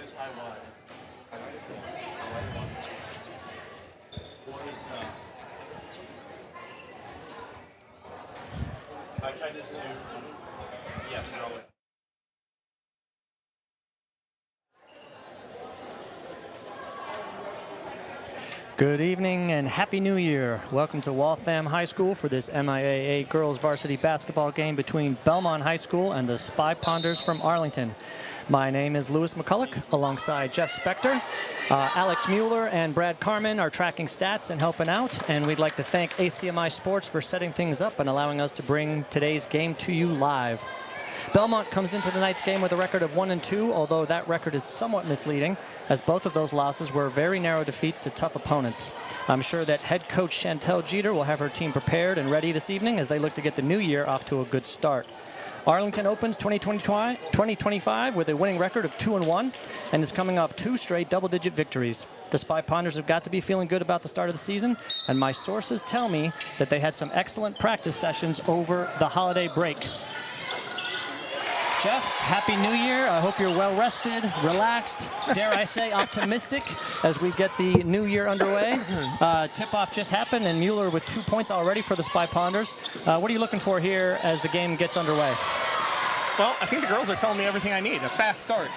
is high wide. High is one. Four is high tight is two. Yeah, throw it. Good evening and Happy New Year. Welcome to Waltham High School for this MIAA girls varsity basketball game between Belmont High School and the Spy Ponders from Arlington. My name is Lewis McCulloch alongside Jeff Spector. Alex Mueller and Brad Carmen are tracking stats and helping out, and we'd like to thank ACMi Sports for setting things up and allowing us to bring today's game to you live. Belmont comes into tonight's game with a record of 1-2, although that record is somewhat misleading, as both of those losses were very narrow defeats to tough opponents. I'm sure that head coach Chantel Jeter will have her team prepared and ready this evening as they look to get the new year off to a good start. Arlington opens 2025 with a winning record of 2-1 and is coming off 2 straight double-digit victories. The Spy Ponders have got to be feeling good about the start of the season, and my sources tell me that they had some excellent practice sessions over the holiday break. Jeff, Happy New Year. I hope you're well rested, relaxed, dare I say optimistic as we get the new year underway. Tip-off just happened, and Mueller with 2 points already for the Spy Ponders. What are you looking for here as the game gets underway? Well, I think the girls are telling me everything I need. A fast start.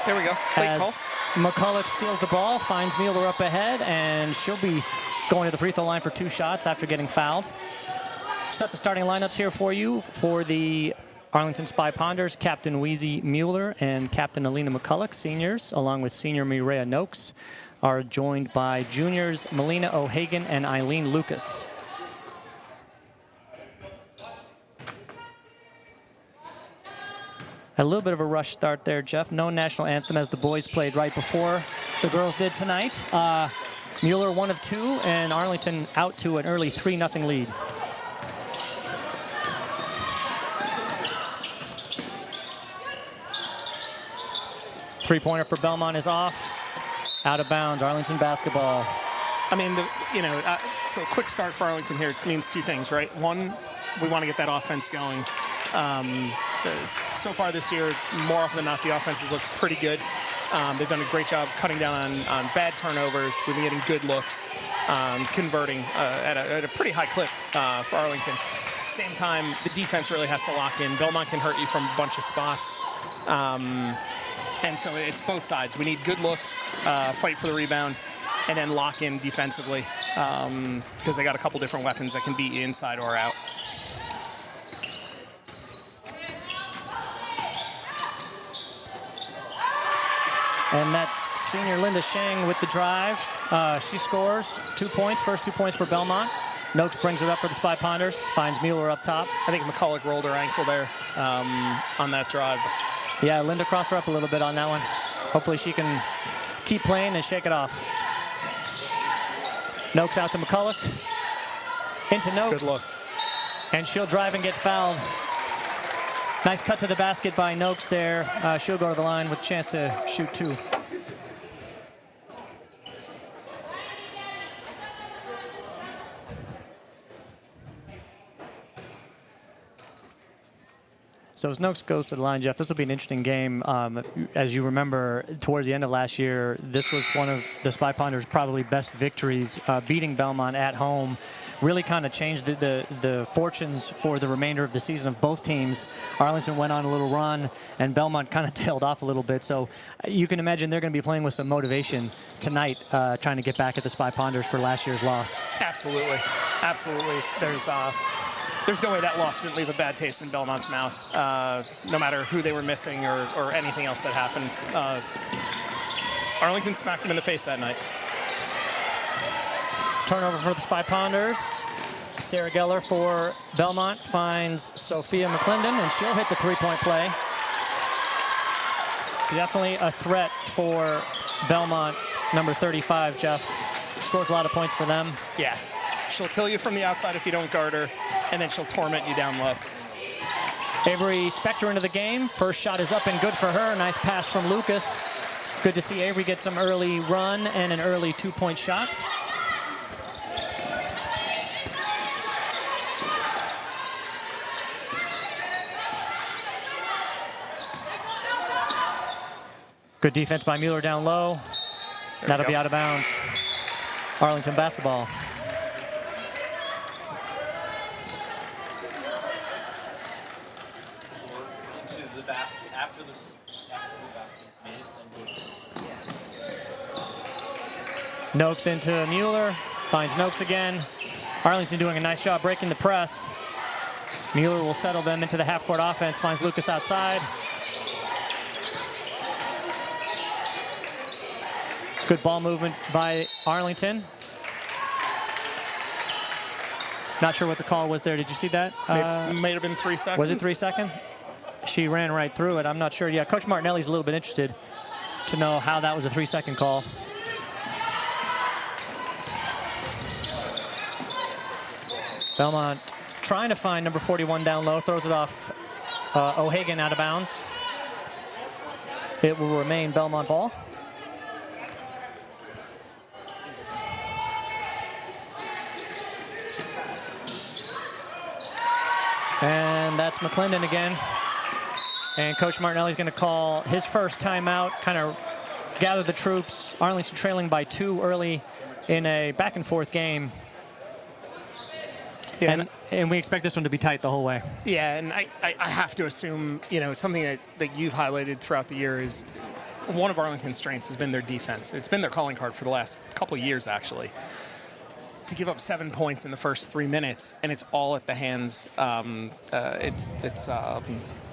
There we go. Late call. McCulloch steals the ball, finds Mueller up ahead, and she'll be going to the free throw line for 2 shots after getting fouled. Set the starting lineups here for you for the Arlington Spy Ponders. Captain Wheezy Mueller and Captain Alina McCulloch, seniors, along with senior Mireya Noakes, are joined by juniors Melina O'Hagan and Eileen Lucas. A little bit of a rush start there, Jeff. No national anthem as the boys played right before the girls did tonight. Mueller 1 of 2, and Arlington out to an early 3-0 lead. Three-pointer for Belmont is off. Out of bounds, Arlington basketball. I mean, so quick start for Arlington here means 2 things, right? One, we want to get that offense going. So far this year, more often than not, the offenses look pretty good. They've done a great job cutting down on bad turnovers. We've been getting good looks, converting at a pretty high clip for Arlington. Same time, the defense really has to lock in. Belmont can hurt you from a bunch of spots. And so it's both sides. We need good looks, fight for the rebound, and then lock in defensively because they got a couple different weapons that can beat you inside or out. And that's senior Linda Shang with the drive. She scores 2 points, first 2 points for Belmont. Noakes brings it up for the Spy Ponders, finds Mueller up top. I think McCulloch rolled her ankle there on that drive. Yeah, Linda crossed her up a little bit on that one. Hopefully she can keep playing and shake it off. Noakes out to McCulloch. Into Noakes. Good look. And she'll drive and get fouled. Nice cut to the basket by Noakes there. She'll go to the line with a chance to shoot 2. So as Noakes goes to the line, Jeff, this will be an interesting game. As you remember, towards the end of last year, this was one of the Spy Ponders' probably best victories, beating Belmont at home. Really kind of changed the fortunes for the remainder of the season of both teams. Arlington went on a little run, and Belmont kind of tailed off a little bit. So you can imagine they're going to be playing with some motivation tonight, trying to get back at the Spy Ponders for last year's loss. Absolutely. Absolutely. There's no way that loss didn't leave a bad taste in Belmont's mouth, no matter who they were missing or anything else that happened. Arlington smacked them in the face that night. Turnover for the Spy Ponders. Sarah Geller for Belmont finds Sophia McClendon, and she'll hit the 3-point play. Definitely a threat for Belmont, number 35, Jeff. Scores a lot of points for them. Yeah. She'll kill you from the outside if you don't guard her, and then she'll torment you down low. Avery Spector into the game. First shot is up and good for her. Nice pass from Lucas. Good to see Avery get some early run and an early 2-point shot. Good defense by Mueller down low. That'll be out of bounds. Arlington basketball. Into the basket after the basket made, then Noakes into Mueller. Finds Noakes again. Arlington doing a nice job breaking the press. Mueller will settle them into the half-court offense. Finds Lucas outside. Good ball movement by Arlington. Not sure what the call was there. Did you see that? Might have been 3 seconds. Was it 3 seconds? She ran right through it. I'm not sure. Yeah, Coach Martinelli's a little bit interested to know how that was a 3-second call. Belmont trying to find number 41 down low. Throws it off O'Hagan out of bounds. It will remain Belmont ball. And that's McClendon again. And Coach Martinelli's going to call his first timeout, kind of gather the troops. Arlington trailing by 2 early in a back-and-forth game. Yeah, and we expect this one to be tight the whole way. Yeah, and I have to assume, you know, something that you've highlighted throughout the year is one of Arlington's strengths has been their defense. It's been their calling card for the last couple of years, actually. To give up 7 points in the first 3 minutes, and it's all at the hands.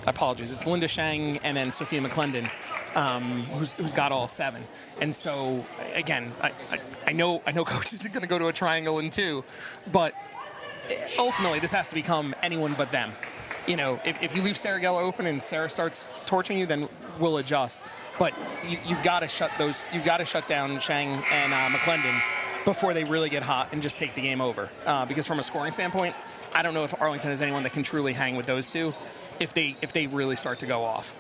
Apologies. It's Linda Shang and then Sophia McClendon, who's got all 7. And so again, I know Coach isn't going to go to a triangle in 2, but ultimately this has to become anyone but them. You know, if you leave Sarah Geller open and Sarah starts torching you, then we'll adjust. But you've got to shut those. You've got to shut down Shang and McClendon before they really get hot and just take the game over. Because from a scoring standpoint, I don't know if Arlington has anyone that can truly hang with those two if they really start to go off.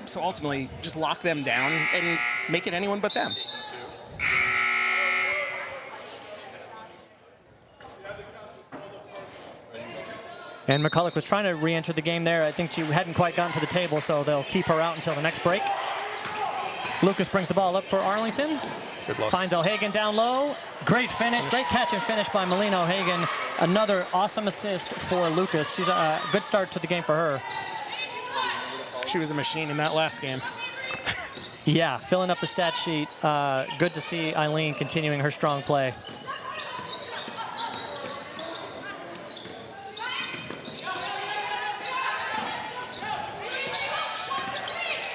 So ultimately, just lock them down and make it anyone but them. And McCulloch was trying to re-enter the game there. I think she hadn't quite gotten to the table, so they'll keep her out until the next break. Lucas brings the ball up for Arlington. Good luck. Finds O'Hagan down low. Great finish. Great catch and finish by Melina O'Hagan. Another awesome assist for Lucas. She's a good start to the game for her. She was a machine in that last game. Yeah, filling up the stat sheet. Good to see Eileen continuing her strong play.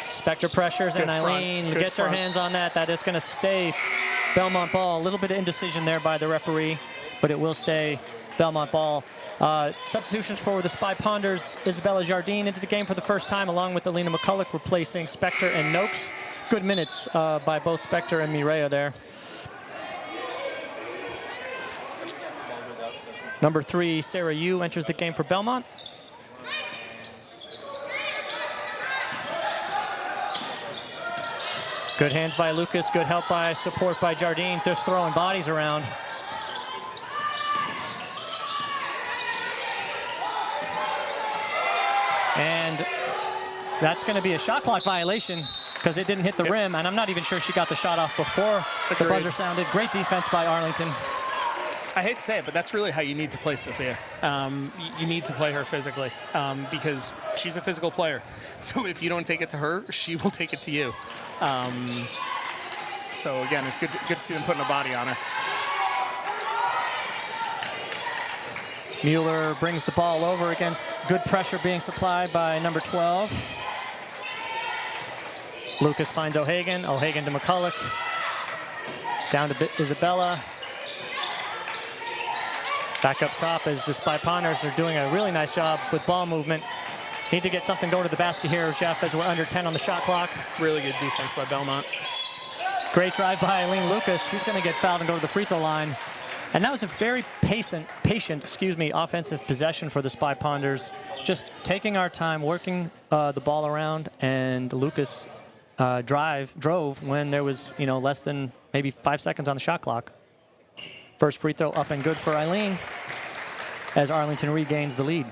Spector pressures, and Eileen gets her hands on that. That is going to stay Belmont ball. A little bit of indecision there by the referee, but it will stay Belmont ball. Substitutions for the Spy Ponders. Isabella Jardine into the game for the first time, along with Alina McCulloch, replacing Spector and Noakes. Good minutes by both Spector and Mireya there. Number 3, Sarah Yu, enters the game for Belmont. Good hands by Lucas, good help by support by Jardine, just throwing bodies around. And that's going to be a shot clock violation because it didn't hit the rim, and I'm not even sure she got the shot off before the buzzer sounded. Great defense by Arlington. I hate to say it, but that's really how you need to play Sophia. You need to play her physically because she's a physical player. So if you don't take it to her, she will take it to you. So again, it's good to see them putting a body on her. Mueller brings the ball over against good pressure being supplied by number 12. Lucas finds O'Hagan. O'Hagan to McCulloch. Down to Isabella. Back up top as the Spy Ponders are doing a really nice job with ball movement. Need to get something going to the basket here, Jeff, as we're under 10 on the shot clock. Really good defense by Belmont. Great drive by Eileen Lucas. She's going to get fouled and go to the free throw line. And that was a very patient, offensive possession for the Spy Ponders. Just taking our time, working the ball around, and Lucas drove when there was, less than maybe 5 seconds on the shot clock. First free throw up and good for Eileen as Arlington regains the lead.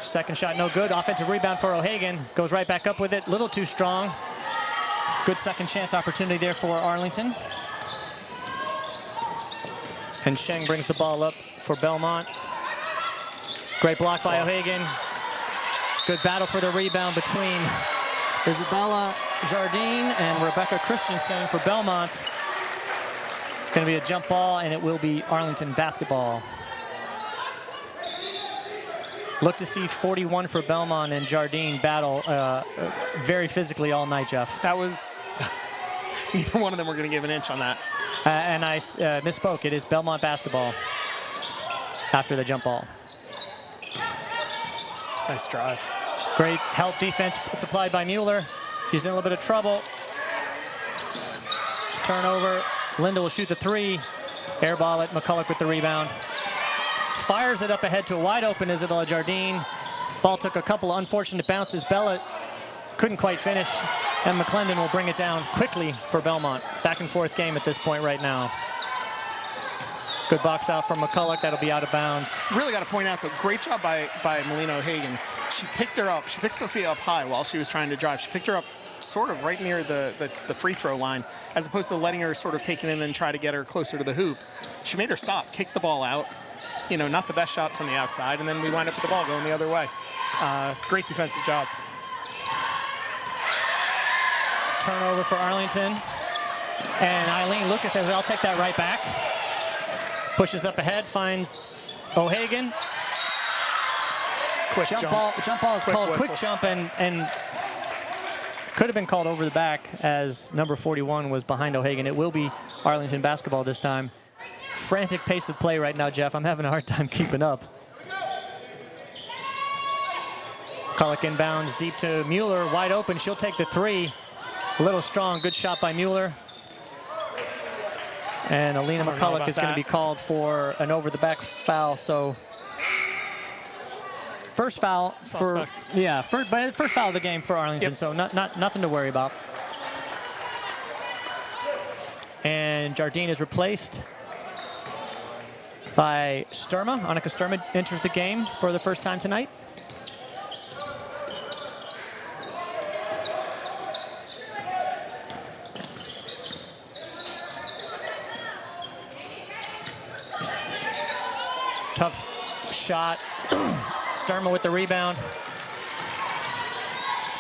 Second shot, no good. Offensive rebound for O'Hagan. Goes right back up with it. Little too strong. Good second chance opportunity there for Arlington. And Sheng brings the ball up for Belmont. Great block by O'Hagan. Good battle for the rebound between Isabella Jardine and Rebecca Christensen for Belmont. It's going to be a jump ball, and it will be Arlington basketball. Look to see 41 for Belmont and Jardine battle very physically all night, Jeff. That was, neither one of them were going to give an inch on that. And I misspoke. It is Belmont basketball after the jump ball. Nice drive. Great help defense supplied by Mueller. She's in a little bit of trouble. Turnover. Linda will shoot the three. Air ball it. McCulloch with the rebound. Fires it up ahead to a wide open Isabella Jardine. Ball took a couple of unfortunate bounces. Bella couldn't quite finish. And McClendon will bring it down quickly for Belmont. Back and forth game at this point right now. Good box out from McCulloch. That'll be out of bounds. Really got to point out, though, great job by Melina O'Hagan. She picked her up. She picked Sophia up high while she was trying to drive. She picked her up sort of right near the free throw line, as opposed to letting her sort of take it in and try to get her closer to the hoop. She made her stop, kicked the ball out. You know, not the best shot from the outside, and then we wind up with the ball going the other way. Great defensive job. Turnover for Arlington. And Eileen Lucas says, I'll take that right back. Pushes up ahead, finds O'Hagan. Quick Jump ball is called whistle. quick jump, and could have been called over the back as number 41 was behind O'Hagan. It will be Arlington basketball this time. Frantic pace of play right now, Jeff. I'm having a hard time keeping up. McCulloch inbounds deep to Mueller, wide open. She'll take the three. A little strong, good shot by Mueller. And Alina McCulloch is going to be called for an over-the-back foul. So first foul for first foul of the game for Arlington. Yep. So nothing to worry about. And Jardine is replaced by Sturma. Annika Sturma enters the game for the first time tonight. Tough shot. Sturma with the rebound.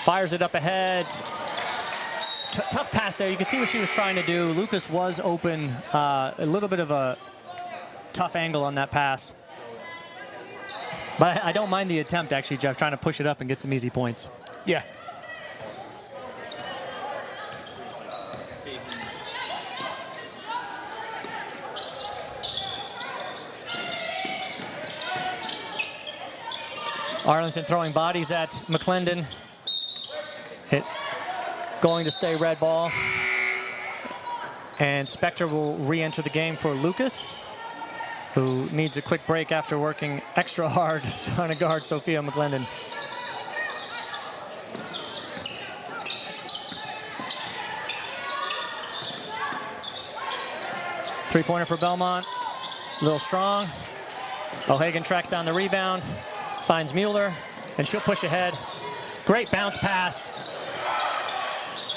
Fires it up ahead. Tough pass there. You can see what she was trying to do. Lucas was open. A little bit of a tough angle on that pass. But I don't mind the attempt, actually, Jeff, trying to push it up and get some easy points. Yeah. Arlington throwing bodies at McClendon. It's going to stay red ball. And Spector will re-enter the game for Lucas, who needs a quick break after working extra hard trying to guard Sophia McClendon. Three-pointer for Belmont. A little strong. O'Hagan tracks down the rebound. Finds Mueller, and she'll push ahead. Great bounce pass.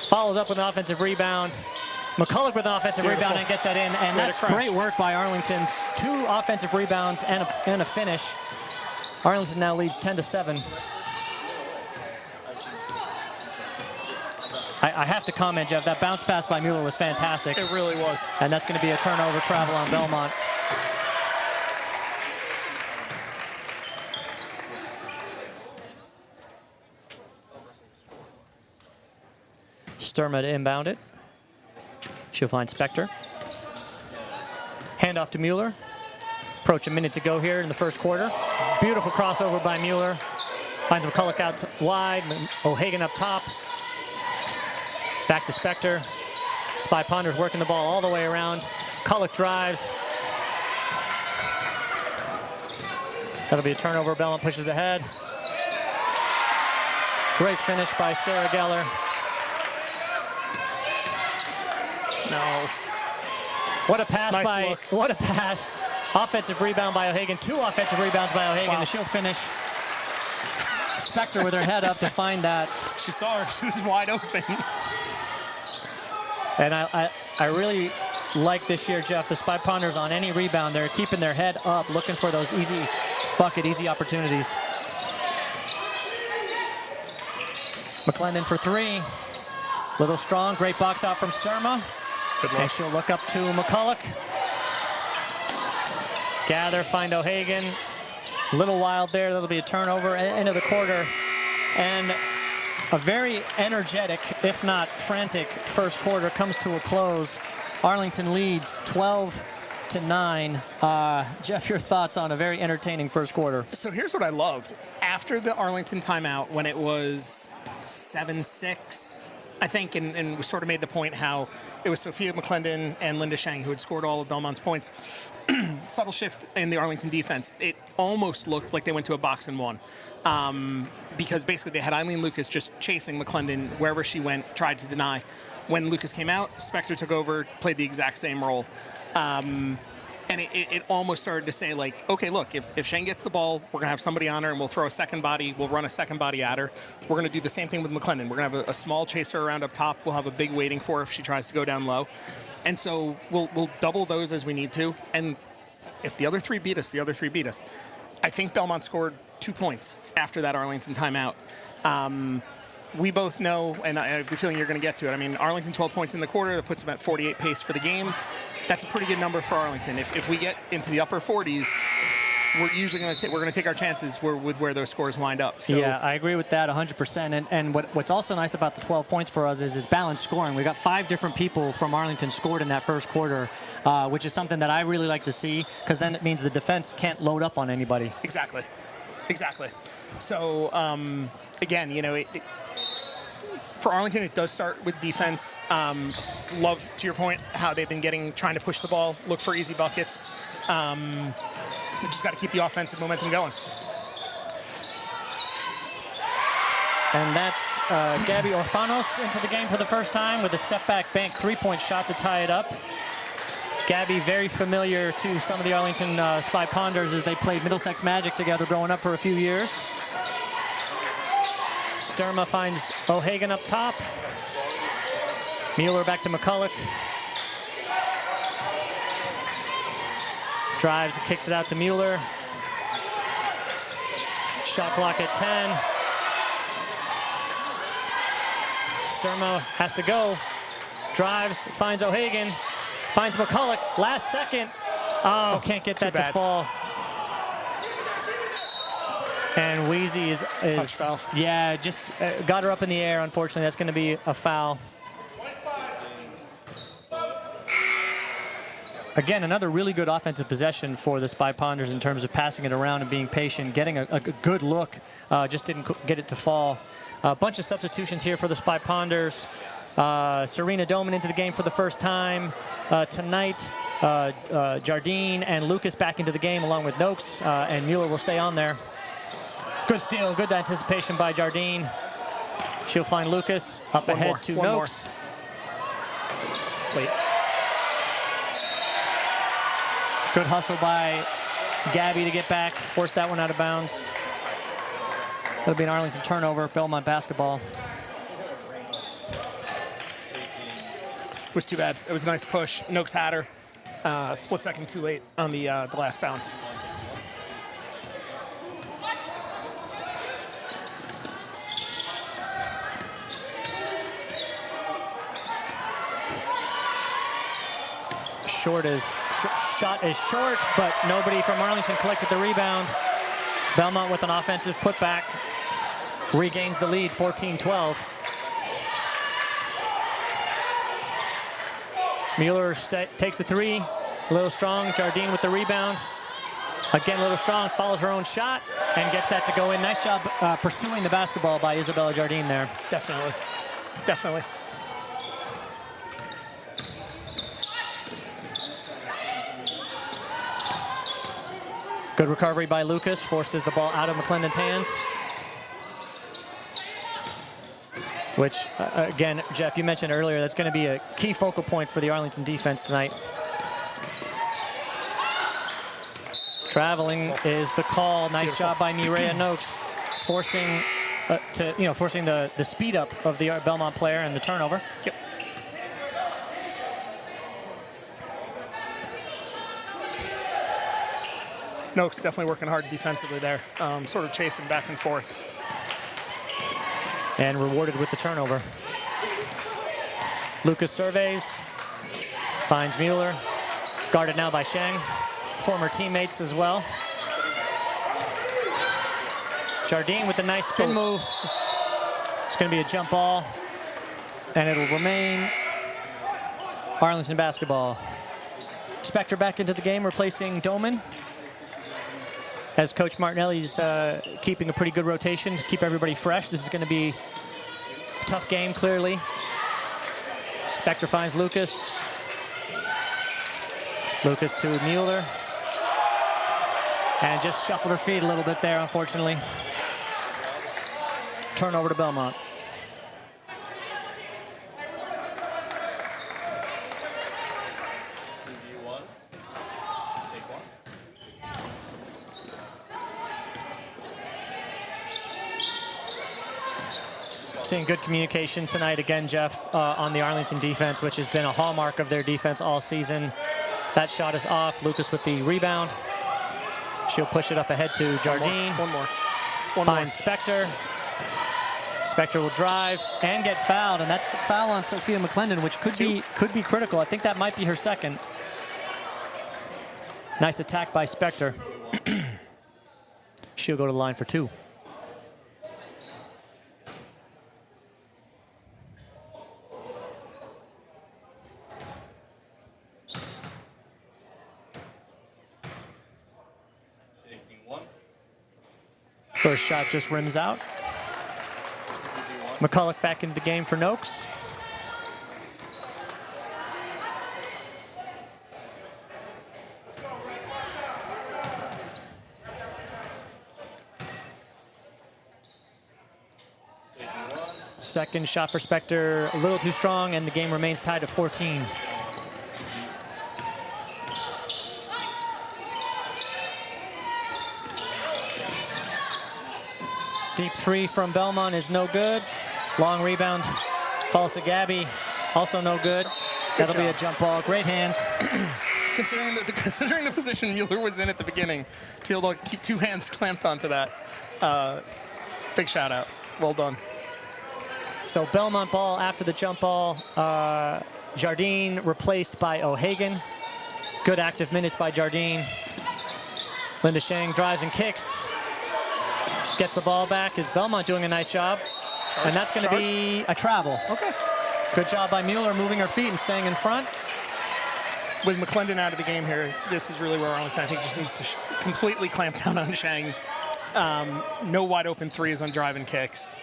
Follows up with an offensive rebound. McCulloch with an offensive rebound and gets that in, and that's great work by Arlington. 2 offensive rebounds and a finish. Arlington now leads 10-7. I have to comment, Jeff, that bounce pass by Mueller was fantastic. It really was. And that's going to be a turnover travel on Belmont. Sturma to inbound it. She'll find Spector. Handoff to Mueller. Approach a minute to go here in the first quarter. Beautiful crossover by Mueller. Finds McCulloch out wide. O'Hagan up top. Back to Spector. Spy Ponders working the ball all the way around. McCulloch drives. That'll be a turnover. Belmont pushes ahead. Great finish by Sarah Geller. No. What a pass Nice look. What a pass. Offensive rebound by O'Hagan. 2 offensive rebounds by O'Hagan. Wow. And she'll finish. Spector with her head up to find that. She saw her. She was wide open. And I really like this year, Jeff, the Spy Ponders on any rebound, they're keeping their head up, looking for those easy bucket, easy opportunities. McClendon for three. Little strong, great box out from Sturma. And she'll look up to McCulloch. Gather, find O'Hagan. A little wild there, that'll be a turnover, end of the quarter. And a very energetic, if not frantic, first quarter comes to a close. Arlington leads 12-9. Jeff, your thoughts on a very entertaining first quarter? So here's what I loved. After the Arlington timeout, when it was 7-6, I think, and we sort of made the point how it was Sophia McClendon and Linda Shang who had scored all of Belmont's points. Subtle shift in the Arlington defense. It almost looked like they went to a box and one. Because basically they had Eileen Lucas just chasing McClendon wherever she went, tried to deny. When Lucas came out, Spector took over, played the exact same role. And it almost started to say, like, okay, look, if Shane gets the ball, we're going to have somebody on her, and we'll throw a second body. We'll run a second body at her. We're going to do the same thing with McClendon. We're going to have a small chaser around up top. We'll have a big waiting for her if she tries to go down low. And so we'll double those as we need to. And if the other three beat us, the other three beat us. I think Belmont scored 2 points after that Arlington timeout. We both know, and I have the feeling you're going to get to it. I mean, Arlington 12 points in the quarter. That puts them at 48 pace for the game. That's a pretty good number for Arlington. If we get into the upper 40s, we're usually going to take our chances with where those scores wind up. So, yeah, I agree with that 100%. And what's also nice about the 12 points for us is balanced scoring. We got 5 different people from Arlington scored in that first quarter, which is something that I really like to see, because then it means the defense can't load up on anybody. Exactly. So again, you know, for Arlington, it does start with defense. Love, to your point, how they've been trying to push the ball, look for easy buckets. We just got to keep the offensive momentum going. And that's Gabby Orfanos into the game for the first time with a step-back bank three-point shot to tie it up. Gabby, very familiar to some of the Arlington Spy Ponders as they played Middlesex Magic together growing up for a few years. Sturma finds O'Hagan up top. Mueller back to McCulloch. Drives and kicks it out to Mueller. Shot clock at 10. Sturma has to go. Drives, finds O'Hagan. Finds McCulloch, last second. Oh, can't get that to fall. And Wheezy is touch foul. Yeah, just got her up in the air. Unfortunately, that's going to be a foul. Again, another really good offensive possession for the Spy Ponders in terms of passing it around and being patient, getting a good look. Just didn't get it to fall. A bunch of substitutions here for the Spy Ponders. Serena Doman into the game for the first time tonight. Jardine and Lucas back into the game along with Noakes, and Mueller will stay on there. Good steal, good anticipation by Jardine. She'll find Lucas up ahead to Noakes. Wait. Good hustle by Gabby to get back, force that one out of bounds. It'll be an Arlington turnover, Belmont basketball. It was too bad. It was a nice push. Noakes had her. Split second too late on the last bounce. Shot is short, but nobody from Arlington collected the rebound. Belmont with an offensive putback regains the lead, 14-12. Mueller takes the three, a little strong. Jardine with the rebound. Again, a little strong, follows her own shot and gets that to go in. Nice job pursuing the basketball by Isabella Jardine there. Definitely. Good recovery by Lucas, forces the ball out of McClendon's hands. Which, again, Jeff, you mentioned earlier, that's going to be a key focal point for the Arlington defense tonight. Traveling is the call. Nice job by Mireya Noakes. forcing forcing the speed up of the Belmont player and the turnover. Yep. Noakes definitely working hard defensively there, sort of chasing back and forth. And rewarded with the turnover. Lucas surveys, finds Mueller, guarded now by Sheng, former teammates as well. Jardine with a nice spin move. It's going to be a jump ball, and it'll remain Arlington basketball. Spector back into the game, replacing Doman. As Coach Martinelli's keeping a pretty good rotation to keep everybody fresh. This is going to be a tough game, clearly. Spector finds Lucas. Lucas to Mueller. And just shuffled her feet a little bit there, unfortunately. Turnover to Belmont. Seeing good communication tonight again, Jeff, on the Arlington defense, which has been a hallmark of their defense all season. That shot is off. Lucas with the rebound. She'll push it up ahead to Jardine. One more. Finds Spector. Spector will drive and get fouled, and that's a foul on Sophia McClendon, which could be critical. I think that might be her second. Nice attack by Spector. She'll go to the line for 2. First shot just rims out. McCulloch back into the game for Noakes. Second shot for Spector, a little too strong, and the game remains tied at 14. Deep 3 from Belmont is no good. Long rebound falls to Gabby, also no good. That'll be a jump ball. Great hands. Considering the position Mueller was in at the beginning, to be able to keep 2 hands clamped onto that. Big shout out. Well done. So Belmont ball after the jump ball. Jardine replaced by O'Hagan. Good active minutes by Jardine. Linda Sheng drives and kicks. Gets the ball back. Is Belmont doing a nice job? And that's going to be a travel. Okay. Good job by Mueller moving her feet and staying in front. With McClendon out of the game here, this is really where Arlington, I think, just needs to completely clamp down on Sheng. No wide open threes on drive and kicks.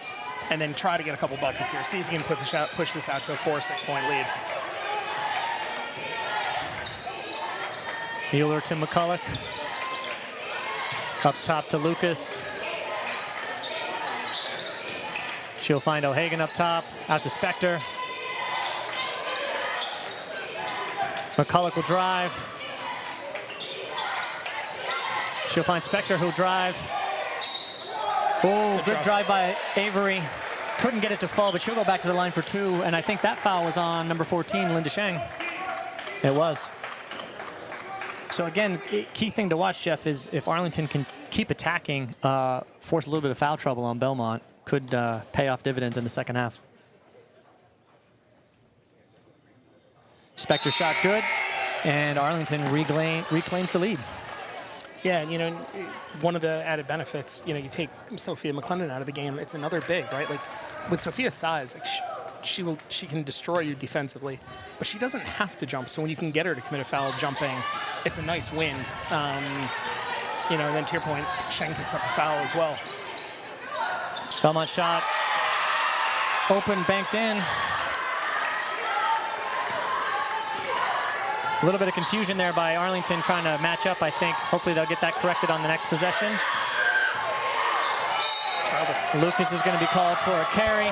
And then try to get a couple buckets here. See if you can push this out to a 4-6 point lead. Mueller to McCulloch. Up top to Lucas. She'll find O'Hagan up top, out to Spector. McCulloch will drive. She'll find Spector, who'll drive. Oh, good drive by Avery. Couldn't get it to fall, but she'll go back to the line for 2. And I think that foul was on number 14, Linda Sheng. It was. So again, key thing to watch, Jeff, is if Arlington can keep attacking, force a little bit of foul trouble on Belmont, could pay off dividends in the second half. Spector shot good, and Arlington reclaims the lead. Yeah, you know, one of the added benefits, you know, you take Sophia McClendon out of the game, it's another big, right? Like, with Sophia's size, like she can destroy you defensively, but she doesn't have to jump. So when you can get her to commit a foul jumping, it's a nice win. You know, and then to your point, Sheng picks up a foul as well. Belmont shot, open, banked in. A little bit of confusion there by Arlington trying to match up, I think. Hopefully they'll get that corrected on the next possession. Lucas is going to be called for a carry.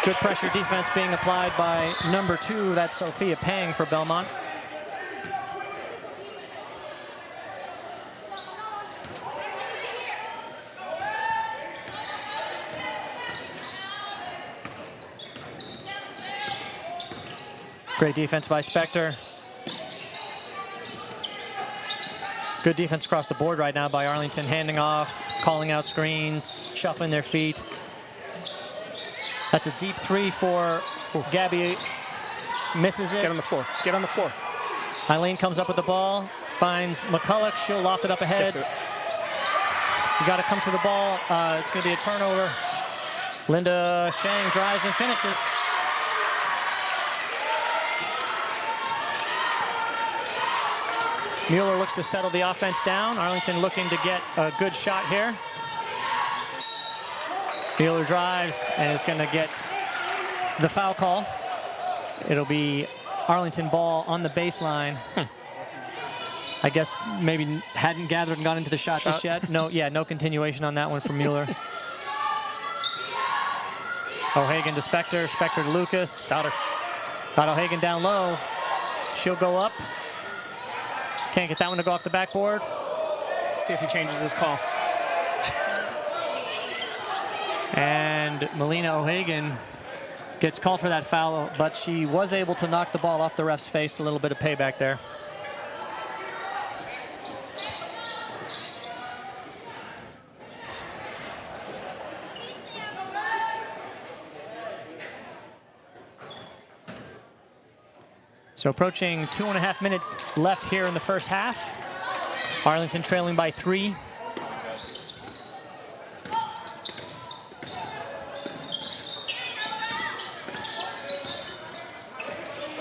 Good pressure defense being applied by number 2, that's Sophia Pang for Belmont. Great defense by Spector. Good defense across the board right now by Arlington, handing off, calling out screens, shuffling their feet. That's a deep three for Gabby. Misses it. Get on the floor. Get on the floor. Eileen comes up with the ball, finds McCulloch. She'll loft it up ahead. Get to it. You got to come to the ball. It's going to be a turnover. Linda Shang drives and finishes. Mueller looks to settle the offense down. Arlington looking to get a good shot here. Mueller drives and is going to get the foul call. It'll be Arlington ball on the baseline. I guess maybe hadn't gathered and gone into the shot just yet. No, yeah, no continuation on that one from Mueller. O'Hagan to Spector, Spector to Lucas. Got her. Got O'Hagan down low. She'll go up. Can't get that one to go off the backboard. See if he changes his call. And Melina O'Hagan gets called for that foul, but she was able to knock the ball off the ref's face. A little bit of payback there. So approaching 2.5 minutes left here in the first half. Arlington trailing by 3.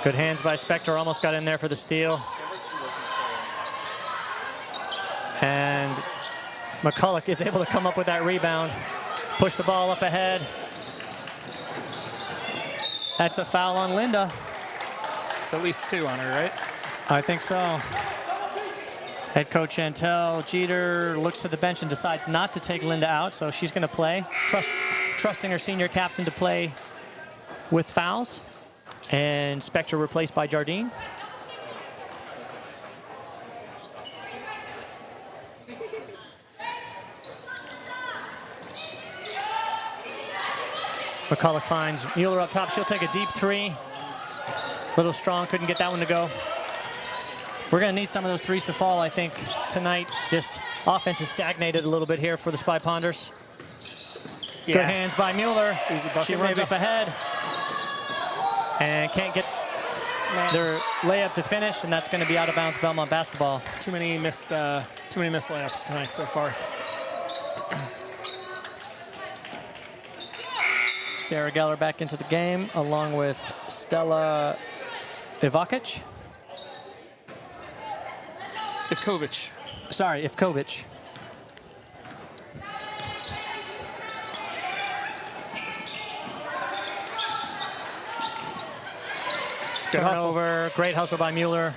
Good hands by Spector, almost got in there for the steal. And McCulloch is able to come up with that rebound, push the ball up ahead. That's a foul on Linda. It's at least 2 on her, right? I think so. Head coach Chantel Jeter looks to the bench and decides not to take Linda out, so she's going to play, trusting her senior captain to play with fouls. And Spector replaced by Jardine. McCulloch finds Mueller up top. She'll take a deep 3. Little strong, couldn't get that one to go. We're going to need some of those threes to fall, I think, tonight. Just offense is stagnated a little bit here for the Spy Ponders. Yeah. Good hands by Mueller. Easy bucket, she runs up ahead and can't get their layup to finish, and that's going to be out of bounds Belmont basketball. Too many missed layups tonight so far. Sarah Geller back into the game, along with Stella Ivakic. Ivkovic. Sorry, Ivkovic. Turnover, great hustle by Mueller.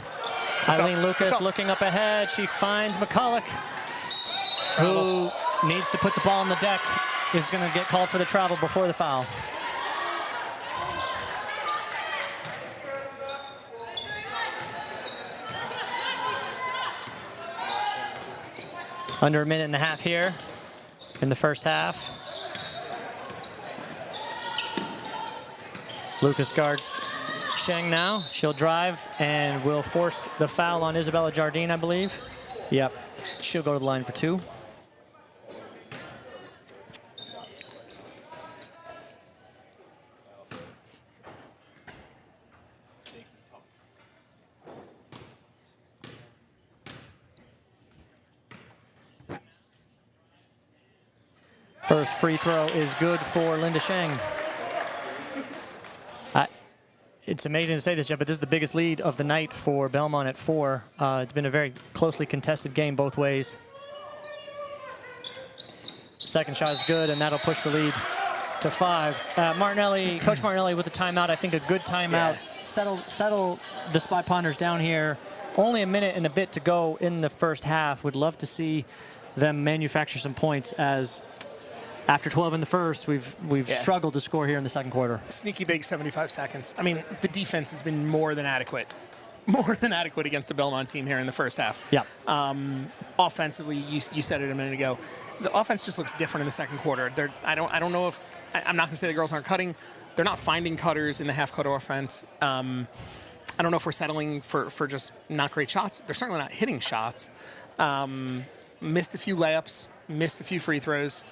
Eileen Lucas looking up ahead. She finds McCulloch, who needs to put the ball on the deck. Is going to get called for the travel before the foul. Under a minute and a half here in the first half. Lucas guards Sheng now. She'll drive and will force the foul on Isabella Jardine, I believe. Yep. She'll go to the line for 2. First free throw is good for Linda Sheng. It's amazing to say this, Jeff, but this is the biggest lead of the night for Belmont at 4. It's been a very closely contested game both ways. Second shot is good, and that'll push the lead to 5. Martinelli, Coach Martinelli with the timeout. I think a good timeout. Yeah. Settle the Spy Ponders down here. Only a minute and a bit to go in the first half. Would love to see them manufacture some points, as after 12 in the first, we've struggled to score here in the second quarter. Sneaky big 75 seconds. I mean, the defense has been more than adequate. More than adequate against the Belmont team here in the first half. Yeah. Offensively, you said it a minute ago. The offense just looks different in the second quarter. I don't know if I'm not going to say the girls aren't cutting. They're not finding cutters in the half-court offense. I don't know if we're settling for just not great shots. They're certainly not hitting shots. Missed a few layups, missed a few free throws.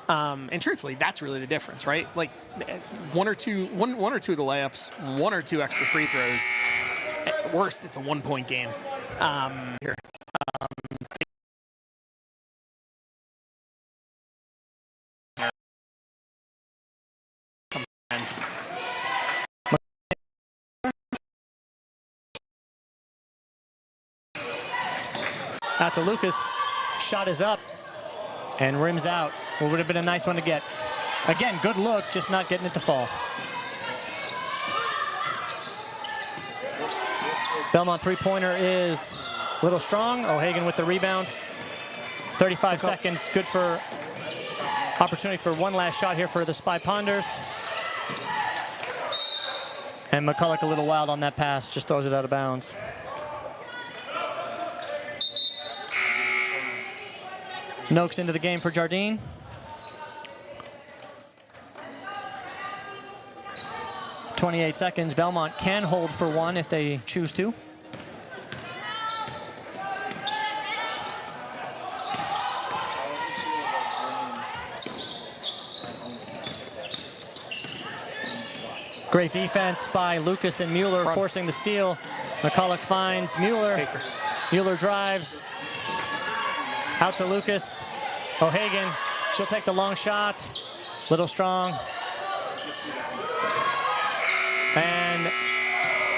And truthfully, that's really the difference, right? Like one or two of the layups, one or two extra free throws. At worst, it's a 1-point game. Here. Out to Lucas. Shot is up and rims out. It would have been a nice one to get. Again, good look, just not getting it to fall. Belmont three-pointer is a little strong. O'Hagan with the rebound. 35 seconds, good for opportunity for one last shot here for the Spy Ponders. And McCulloch a little wild on that pass, just throws it out of bounds. Noakes into the game for Jardine. .28 seconds. Belmont can hold for one if they choose to. Great defense by Lucas and Mueller forcing the steal. McCulloch finds Mueller. Mueller drives. Out to Lucas. O'Hagan, she'll take the long shot. Little strong. And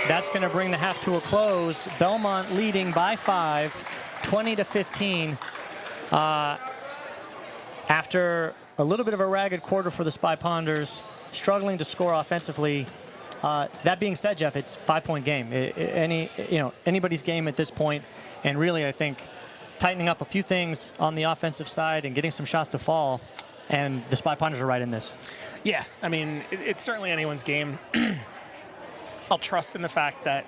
that's going to bring the half to a close. Belmont leading by 5, 20-15. After a little bit of a ragged quarter for the Spy Ponders, struggling to score offensively. That being said, Jeff, it's a 5-point game. Anybody's game at this point, and really, I think tightening up a few things on the offensive side and getting some shots to fall, and the Spy Ponders are right in this. Yeah, I mean, it's certainly anyone's game. I'll trust in the fact that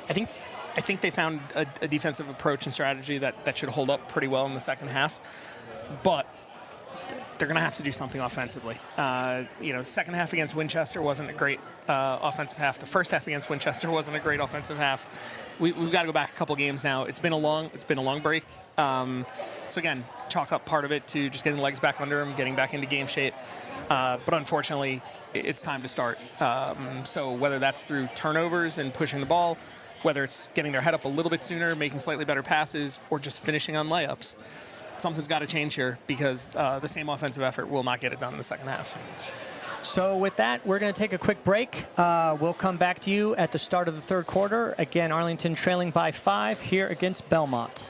I think they found a defensive approach and strategy that should hold up pretty well in the second half, but they're going to have to do something offensively. Second half against Winchester wasn't a great offensive half. The first half against Winchester wasn't a great offensive half. We've got to go back a couple games now. It's been a long break. So again, chalk up part of it to just getting the legs back under them, getting back into game shape. But unfortunately, it's time to start. So whether that's through turnovers and pushing the ball, whether it's getting their head up a little bit sooner, making slightly better passes, or just finishing on layups, something's got to change here because the same offensive effort will not get it done in the second half. So with that, we're going to take a quick break. We'll come back to you at the start of the third quarter. Again, Arlington trailing by 5 here against Belmont.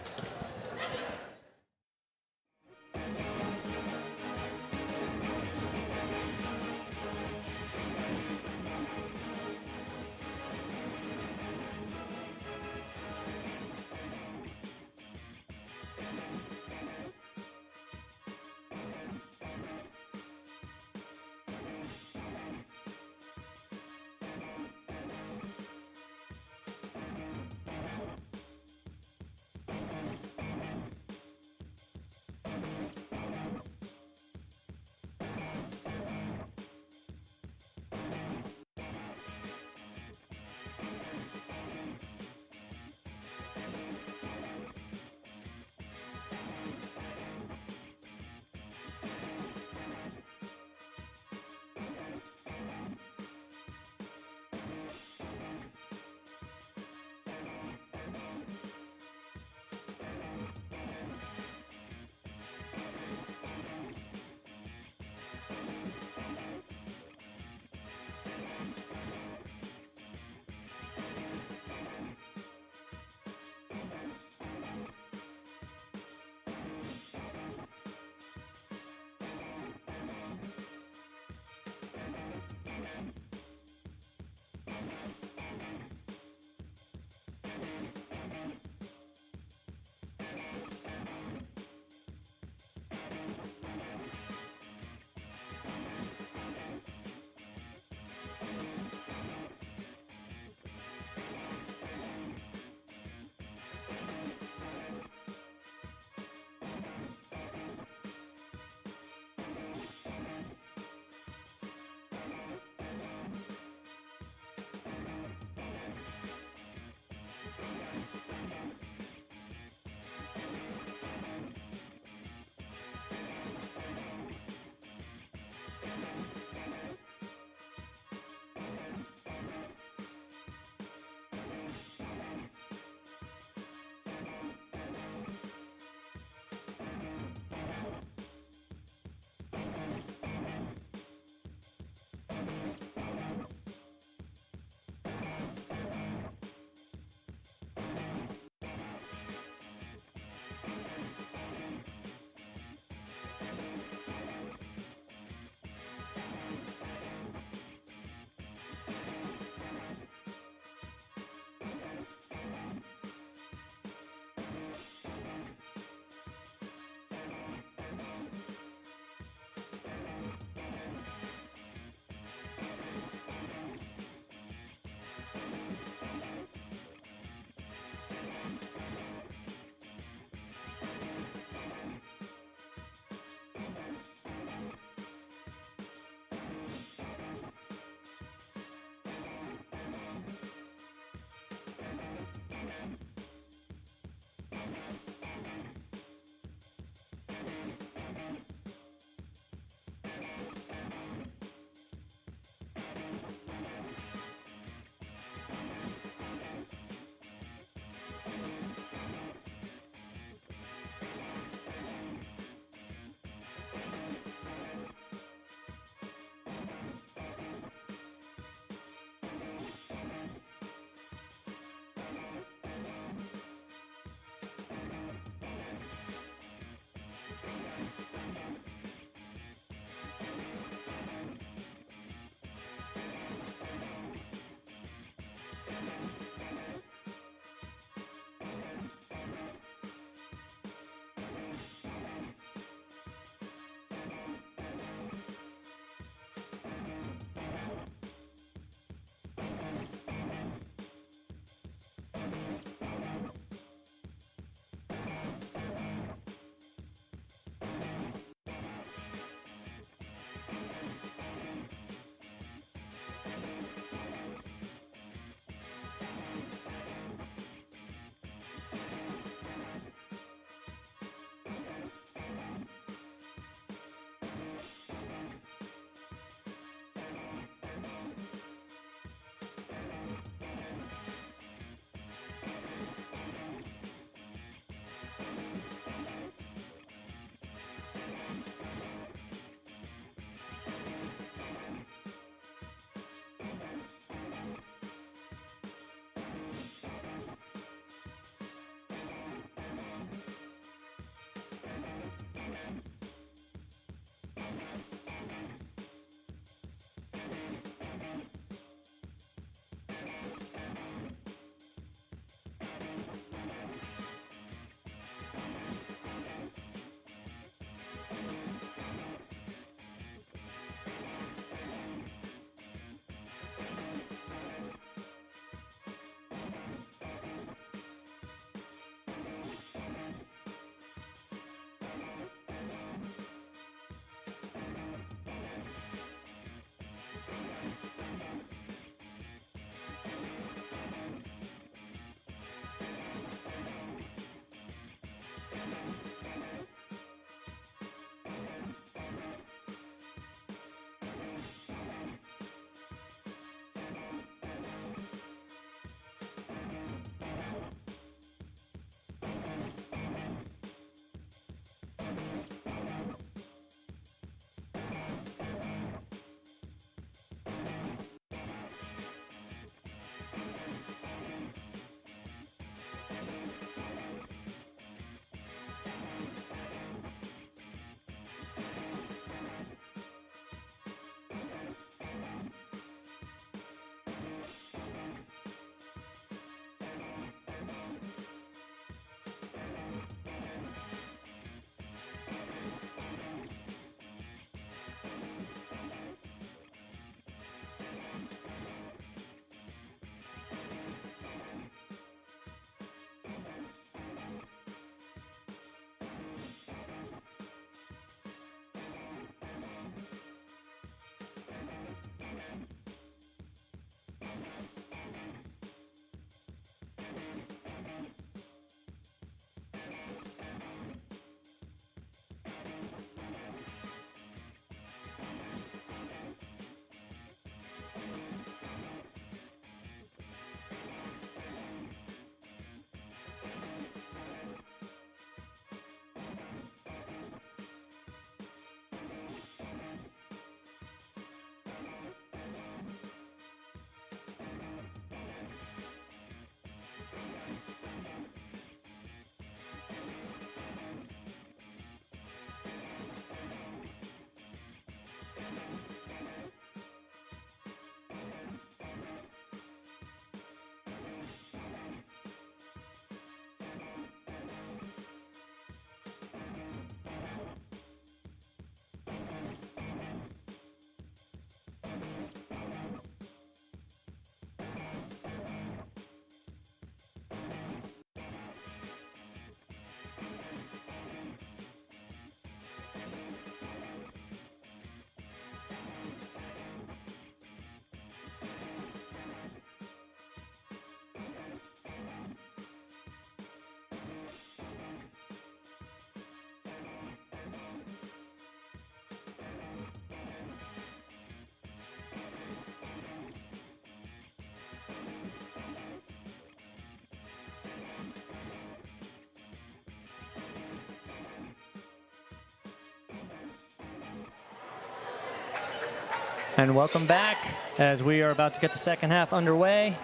And welcome back as we are about to get the second half underway.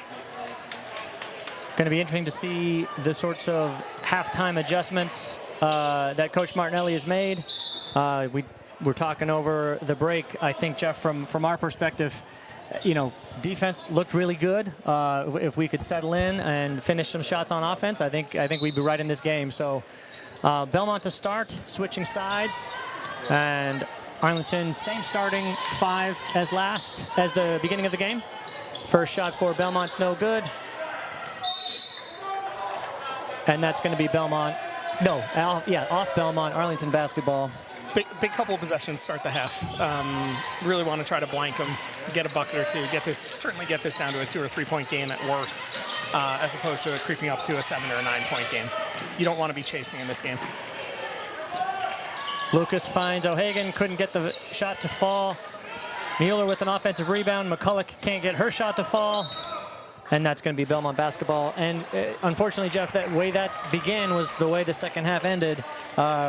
Going to be interesting to see the sorts of halftime adjustments that Coach Martinelli has made. We're talking over the break. I think, Jeff, from our perspective, defense looked really good. If we could settle in and finish some shots on offense, I think we'd be right in this game. So Belmont to start, switching sides, and Arlington same starting 5 as the beginning of the game. First shot for Belmont's no good, and that's going to be Belmont. No, off Belmont, Arlington basketball. Big couple of possessions start the half. Really want to try to blank them, get a bucket or two, certainly get this down to a 2 or 3 point game at worst, as opposed to creeping up to a 7 or 9 point game. You don't want to be chasing in this game. Lucas finds O'Hagan, couldn't get the shot to fall. Mueller with an offensive rebound. McCulloch can't get her shot to fall. And that's going to be Belmont basketball. And unfortunately, Jeff, that way that began was the way the second half ended.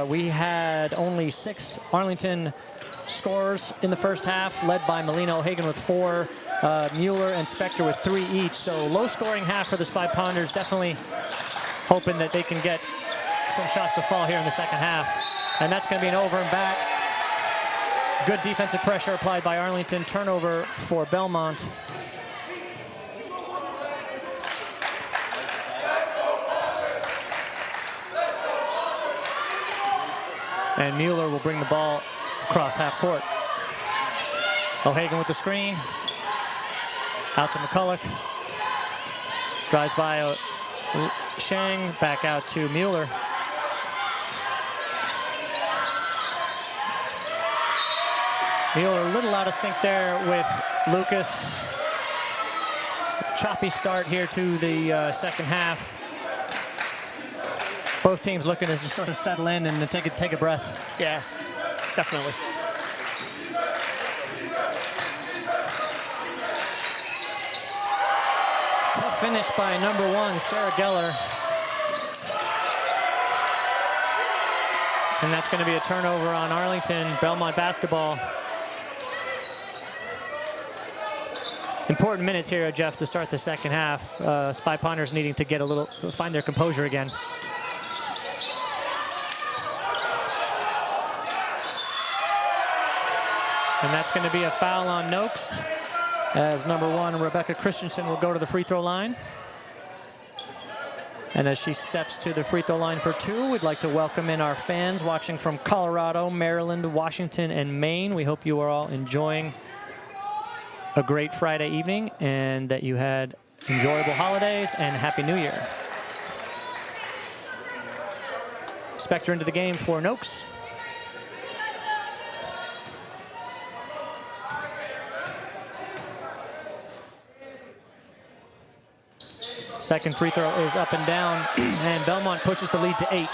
We had only 6 Arlington scorers in the first half, led by Melina O'Hagan with 4, Mueller and Spector with 3 each. So low-scoring half for the Spy Ponders. Definitely hoping that they can get some shots to fall here in the second half. And that's going to be an over and back. Good defensive pressure applied by Arlington. Turnover for Belmont. And Mueller will bring the ball across half court. O'Hagan with the screen. Out to McCulloch. Drives by Shang. Back out to Mueller. Mueller a little out of sync there with Lucas. Choppy start here to the second half. Both teams looking to just sort of settle in and take a breath. Yeah, definitely. Tough finish by number 1, Sarah Geller. And that's going to be a turnover on Arlington. Belmont basketball. Important minutes here, Jeff, to start the second half. Spy Ponders needing to find their composure again. And that's going to be a foul on Noakes, as number 1, Rebecca Christensen, will go to the free throw line. And as she steps to the free throw line for 2, we'd like to welcome in our fans watching from Colorado, Maryland, Washington, and Maine. We hope you are all enjoying a great Friday evening and that you had enjoyable holidays and Happy New Year. Spector into the game for Noakes. Second free throw is up and down, and Belmont pushes the lead to 8.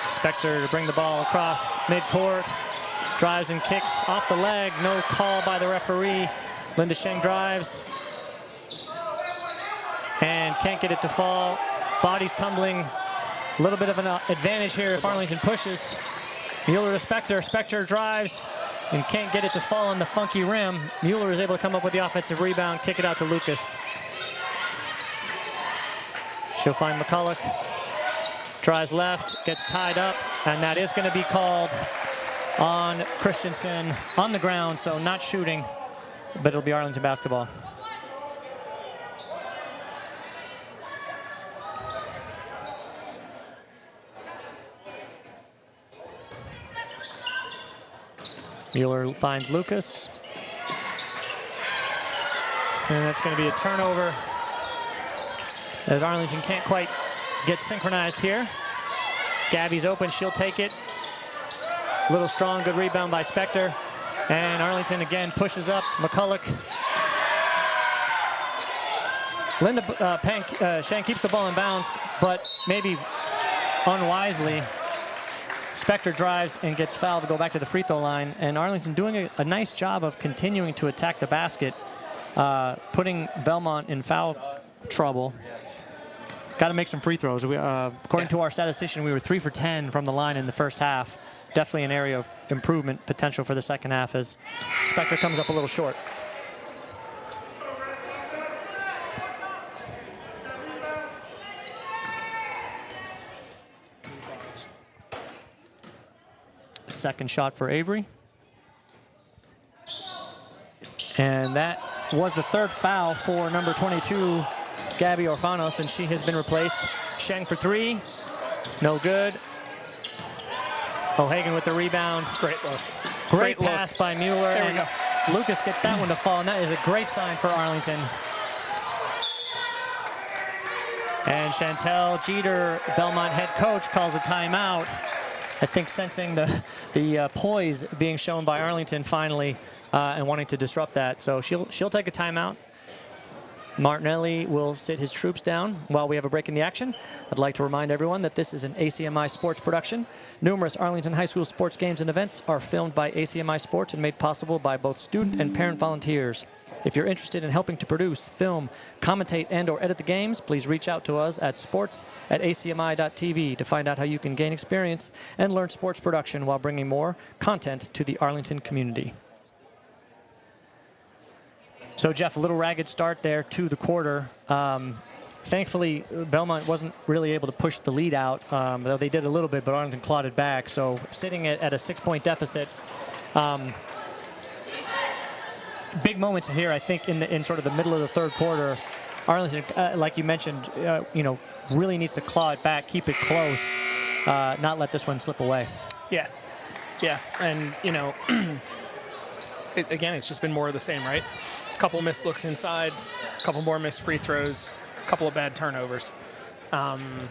Spector to bring the ball across midcourt. Drives and kicks off the leg. No call by the referee. Linda Sheng drives and can't get it to fall. Body's tumbling. A little bit of an advantage here if Arlington pushes. Mueller to Spector. Spector drives and can't get it to fall on the funky rim. Mueller is able to come up with the offensive rebound, kick it out to Lucas. She'll find McCulloch. Drives left, gets tied up, and that is going to be called on Christensen on the ground, so not shooting, but it'll be Arlington basketball. Mueller finds Lucas. And that's going to be a turnover as Arlington can't quite get synchronized here. Gabby's open, she'll take it. A little strong, good rebound by Spector. And Arlington again pushes up. McCulloch. Linda Shang keeps the ball in bounds, but maybe unwisely. Spector drives and gets fouled to go back to the free throw line. And Arlington doing a nice job of continuing to attack the basket, putting Belmont in foul trouble. Got to make some free throws. According to our statistician, we were 3 for 10 from the line in the first half. definitely an area of improvement potential for the second half as Spector comes up a little short. Second shot for Avery. And that was the third foul for number 22, Gabby Orfanos, and she has been replaced. Sheng for three, no good. O'Hagan with the rebound. Great look. Great pass by Mueller. There we go. Lucas gets that one to fall, and that is a great sign for Arlington. And Chantel Jeter, Belmont head coach, calls a timeout. I think sensing the poise being shown by Arlington finally and wanting to disrupt that. So she'll take a timeout. Martinelli will sit his troops down while we have a break in the action. I'd like to remind everyone that this is an ACMi sports production. Numerous Arlington High School sports games and events are filmed by ACMi Sports and made possible by both student and parent volunteers. If you're interested in helping to produce, film, commentate, and/or edit the games, please reach out to us at sports@acmi.tv to find out how you can gain experience and learn sports production while bringing more content to the Arlington community. So, Jeff, a little ragged start there to the quarter. Thankfully, Belmont wasn't really able to push the lead out, though they did a little bit, but Arlington clawed it back. So, sitting at a 6-point deficit. Big moments here, I think, in sort of the middle of the third quarter. Arlington, like you mentioned, really needs to claw it back, keep it close, not let this one slip away. Yeah, and again, it's just been more of the same, right? A couple missed looks inside, a couple more missed free throws, a couple of bad turnovers, and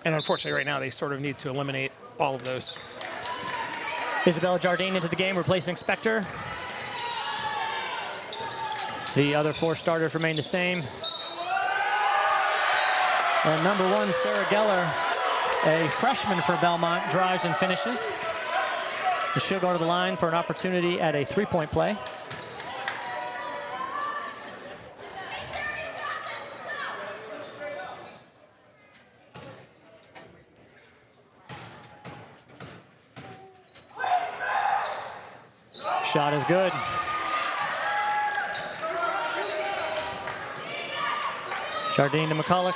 unfortunately, right now they sort of need to eliminate all of those. Isabella Jardine into the game, replacing Spector. The other four starters remain the same. And number one, Sarah Geller, a freshman for Belmont, drives and finishes. And she'll go to the line for an opportunity at a three-point play. Shot is good. Jardine to McCulloch.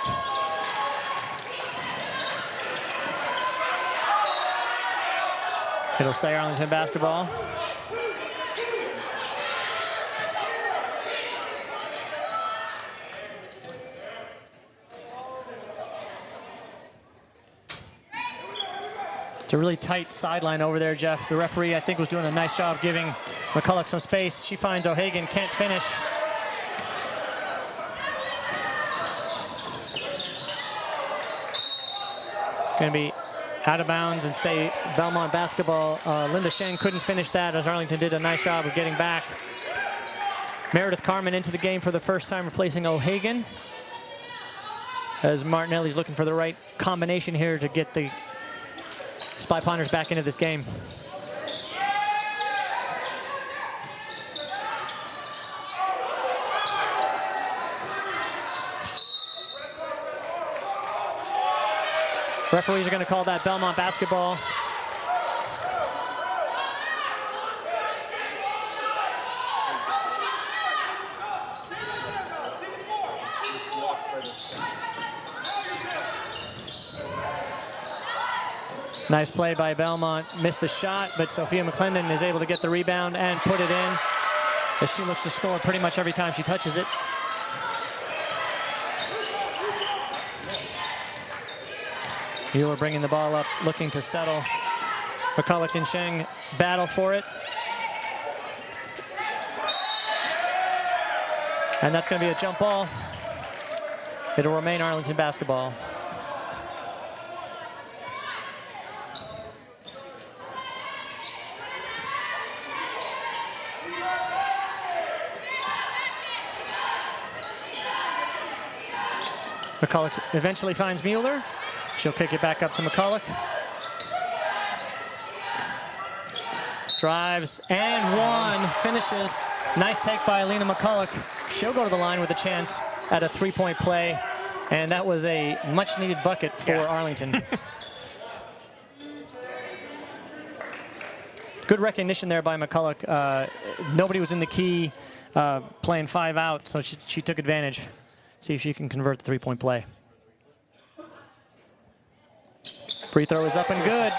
It'll stay Arlington basketball. It's a really tight sideline over there, Jeff. The referee, I think, was doing a nice job giving McCulloch some space. She finds O'Hagan, can't finish. Going to be out of bounds and stay Belmont basketball. Linda Sheng couldn't finish that as Arlington did a nice job of getting back. Meredith Carmen into the game for the first time, replacing O'Hagan. As Martinelli's looking for the right combination here to get the Spy Ponders back into this game. Referees are going to call that Belmont basketball. Nice play by Belmont. Missed the shot, but Sophia McClendon is able to get the rebound and put it in, as she looks to score pretty much every time she touches it. Mueller bringing the ball up, looking to settle. McCulloch and Sheng battle for it. And that's going to be a jump ball. It'll remain Arlington basketball. McCulloch eventually finds Mueller. She'll kick it back up to McCulloch. Drives and one, finishes. Nice take by Alina McCulloch. She'll go to the line with a chance at a three-point play. And that was a much-needed bucket for Arlington. Good recognition there by McCulloch. Nobody was in the key playing 5 out, so she took advantage. See if she can convert the three-point play. Free throw is up and good.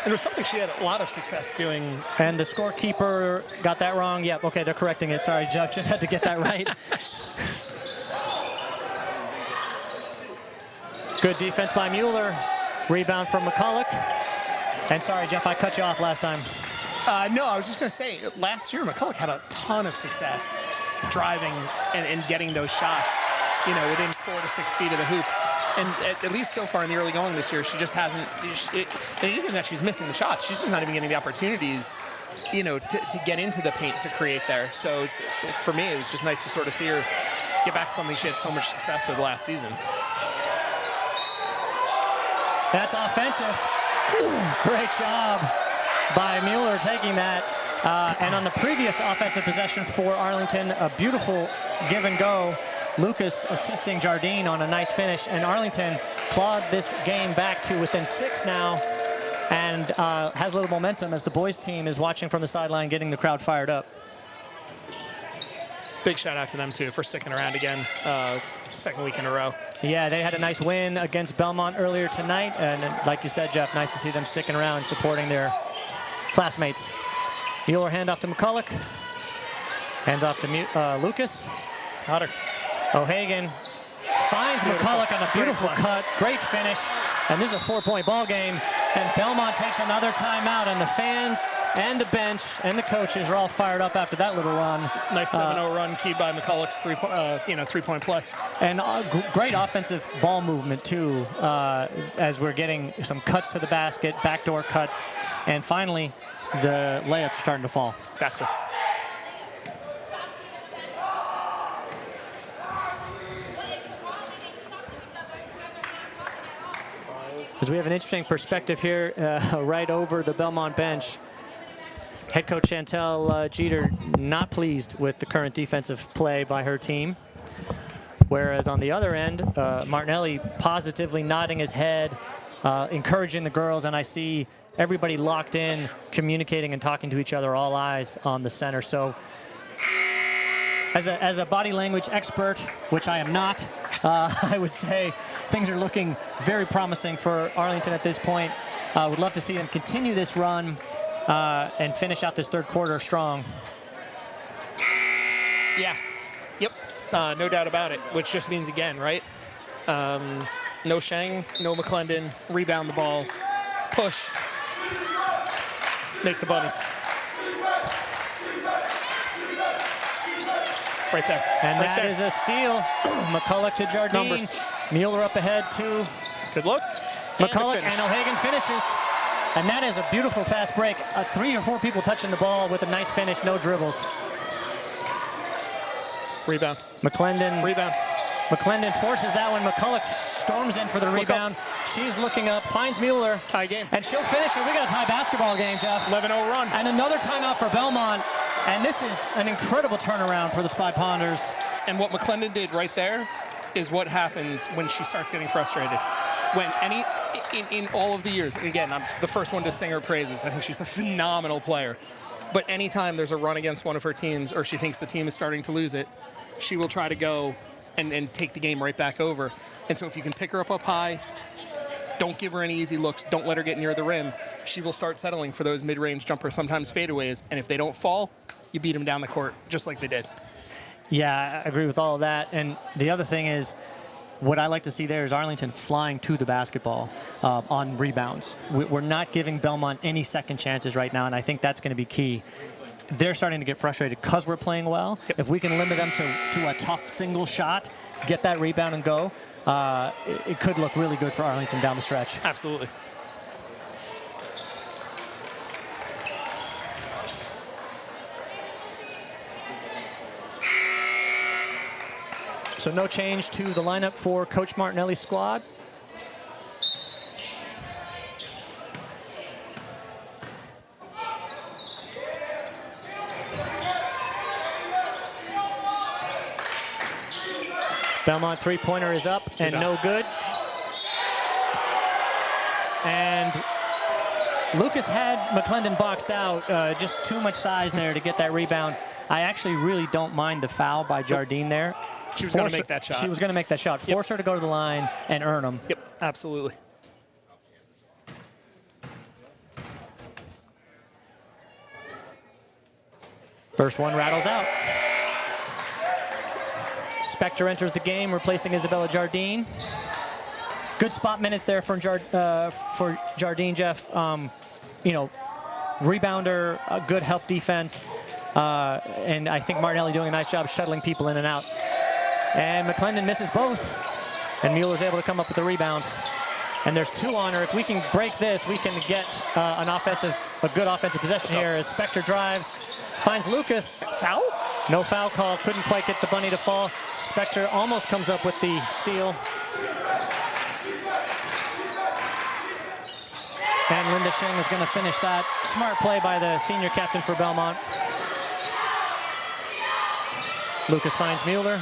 And it was something she had a lot of success doing. And the scorekeeper got that wrong. Yep, okay, they're correcting it. Sorry, Jeff, just had to get that right. Good defense by Mueller. Rebound from McCulloch. And sorry, Jeff, I cut you off last time. No, I was just going to say, last year McCulloch had a ton of success driving and getting those shots, you know, within 4 to 6 feet of the hoop. And at least so far in the early going this year, she just hasn't. It isn't that she's missing the shots; she's just not even getting the opportunities, you know, to get into the paint to create there. So for me, it was just nice to sort of see her get back to something she had so much success with last season. That's offensive. Great job by Mueller taking that. And on the previous offensive possession for Arlington, a beautiful give and go. Lucas assisting Jardine on a nice finish, and Arlington clawed this game back to within 6 now, and has a little momentum as the boys team is watching from the sideline, getting the crowd fired up. Big shout out to them too for sticking around again, second week in a row. Yeah, they had a nice win against Belmont earlier tonight, and like you said, Jeff, nice to see them sticking around and supporting their classmates. Mueller handoff to McCulloch, hands off to Lucas. Got her. O'Hagan finds McCulloch on a beautiful cut. Great finish. And this is a 4-point ball game. And Belmont takes another timeout. And the fans and the bench and the coaches are all fired up after that little run. Nice 7-0 run keyed by McCulloch's three-point play. And great offensive ball movement, too, as we're getting some cuts to the basket, backdoor cuts. And finally, the layups are starting to fall. Exactly. As we have an interesting perspective here right over the Belmont bench. Head coach Chantel Jeter not pleased with the current defensive play by her team. Whereas on the other end, Martinelli positively nodding his head, encouraging the girls, and I see everybody locked in, communicating and talking to each other, all eyes on the center. So as a body language expert, which I am not, I would say things are looking very promising for Arlington at this point. Would love to see them continue this run and finish out this third quarter strong. Yeah. Yep. No doubt about it, which just means, again, right? No Shang, no McClendon, rebound the ball, push, make the bunnies. Right there. And right that there. is a steal. McCulloch to Jardine. Numbers. Mueller up ahead to Good look. McCulloch, and O'Hagan finishes. And that is a beautiful fast break. 3 or 4 people touching the ball with a nice finish, no dribbles. Rebound. McClendon. Rebound. McClendon forces that one. McCulloch storms in for the rebound. She's looking up, finds Mueller. Tie game. And she'll finish it. We got a tie basketball game, Jeff. 11-0 run. And another timeout for Belmont. And this is an incredible turnaround for the Spy Ponders. And what McClendon did right there is what happens when she starts getting frustrated. When in all of the years, again, I'm the first one to sing her praises. I think she's a phenomenal player. But anytime there's a run against one of her teams or she thinks the team is starting to lose it, she will try to go and take the game right back over. And so if you can pick her up high, don't give her any easy looks, don't let her get near the rim, she will start settling for those mid-range jumpers, sometimes fadeaways. And if they don't fall, you beat them down the court just like they did. Yeah, I agree with all of that. And the other thing is, what I like to see there is Arlington flying to the basketball on rebounds. We're not giving Belmont any second chances right now, and I think that's going to be key. They're starting to get frustrated because we're playing well. Yep. If we can limit them to a tough single shot, get that rebound and go, it could look really good for Arlington down the stretch. Absolutely. So no change to the lineup for Coach Martinelli's squad. Belmont three-pointer is up and no good. And Lucas had McClendon boxed out, just too much size there to get that rebound. I actually really don't mind the foul by Jardine there. She was going to make that shot. She was going to make that shot. Force her to go to the line and earn them. Yep, absolutely. First one rattles out. Spector enters the game, replacing Isabella Jardine. Good spot minutes there for Jardine, Jeff. You know, rebounder, a good help defense. And I think Martinelli doing a nice job shuttling people in and out. And McClendon misses both. And Mueller's able to come up with the rebound. And there's 2 on her. If we can break this, we can get a good offensive possession here as Spector drives, finds Lucas. Foul? No foul call. Couldn't quite get the bunny to fall. Spector almost comes up with the steal. And Linda Shing is going to finish that. Smart play by the senior captain for Belmont. Lucas finds Mueller.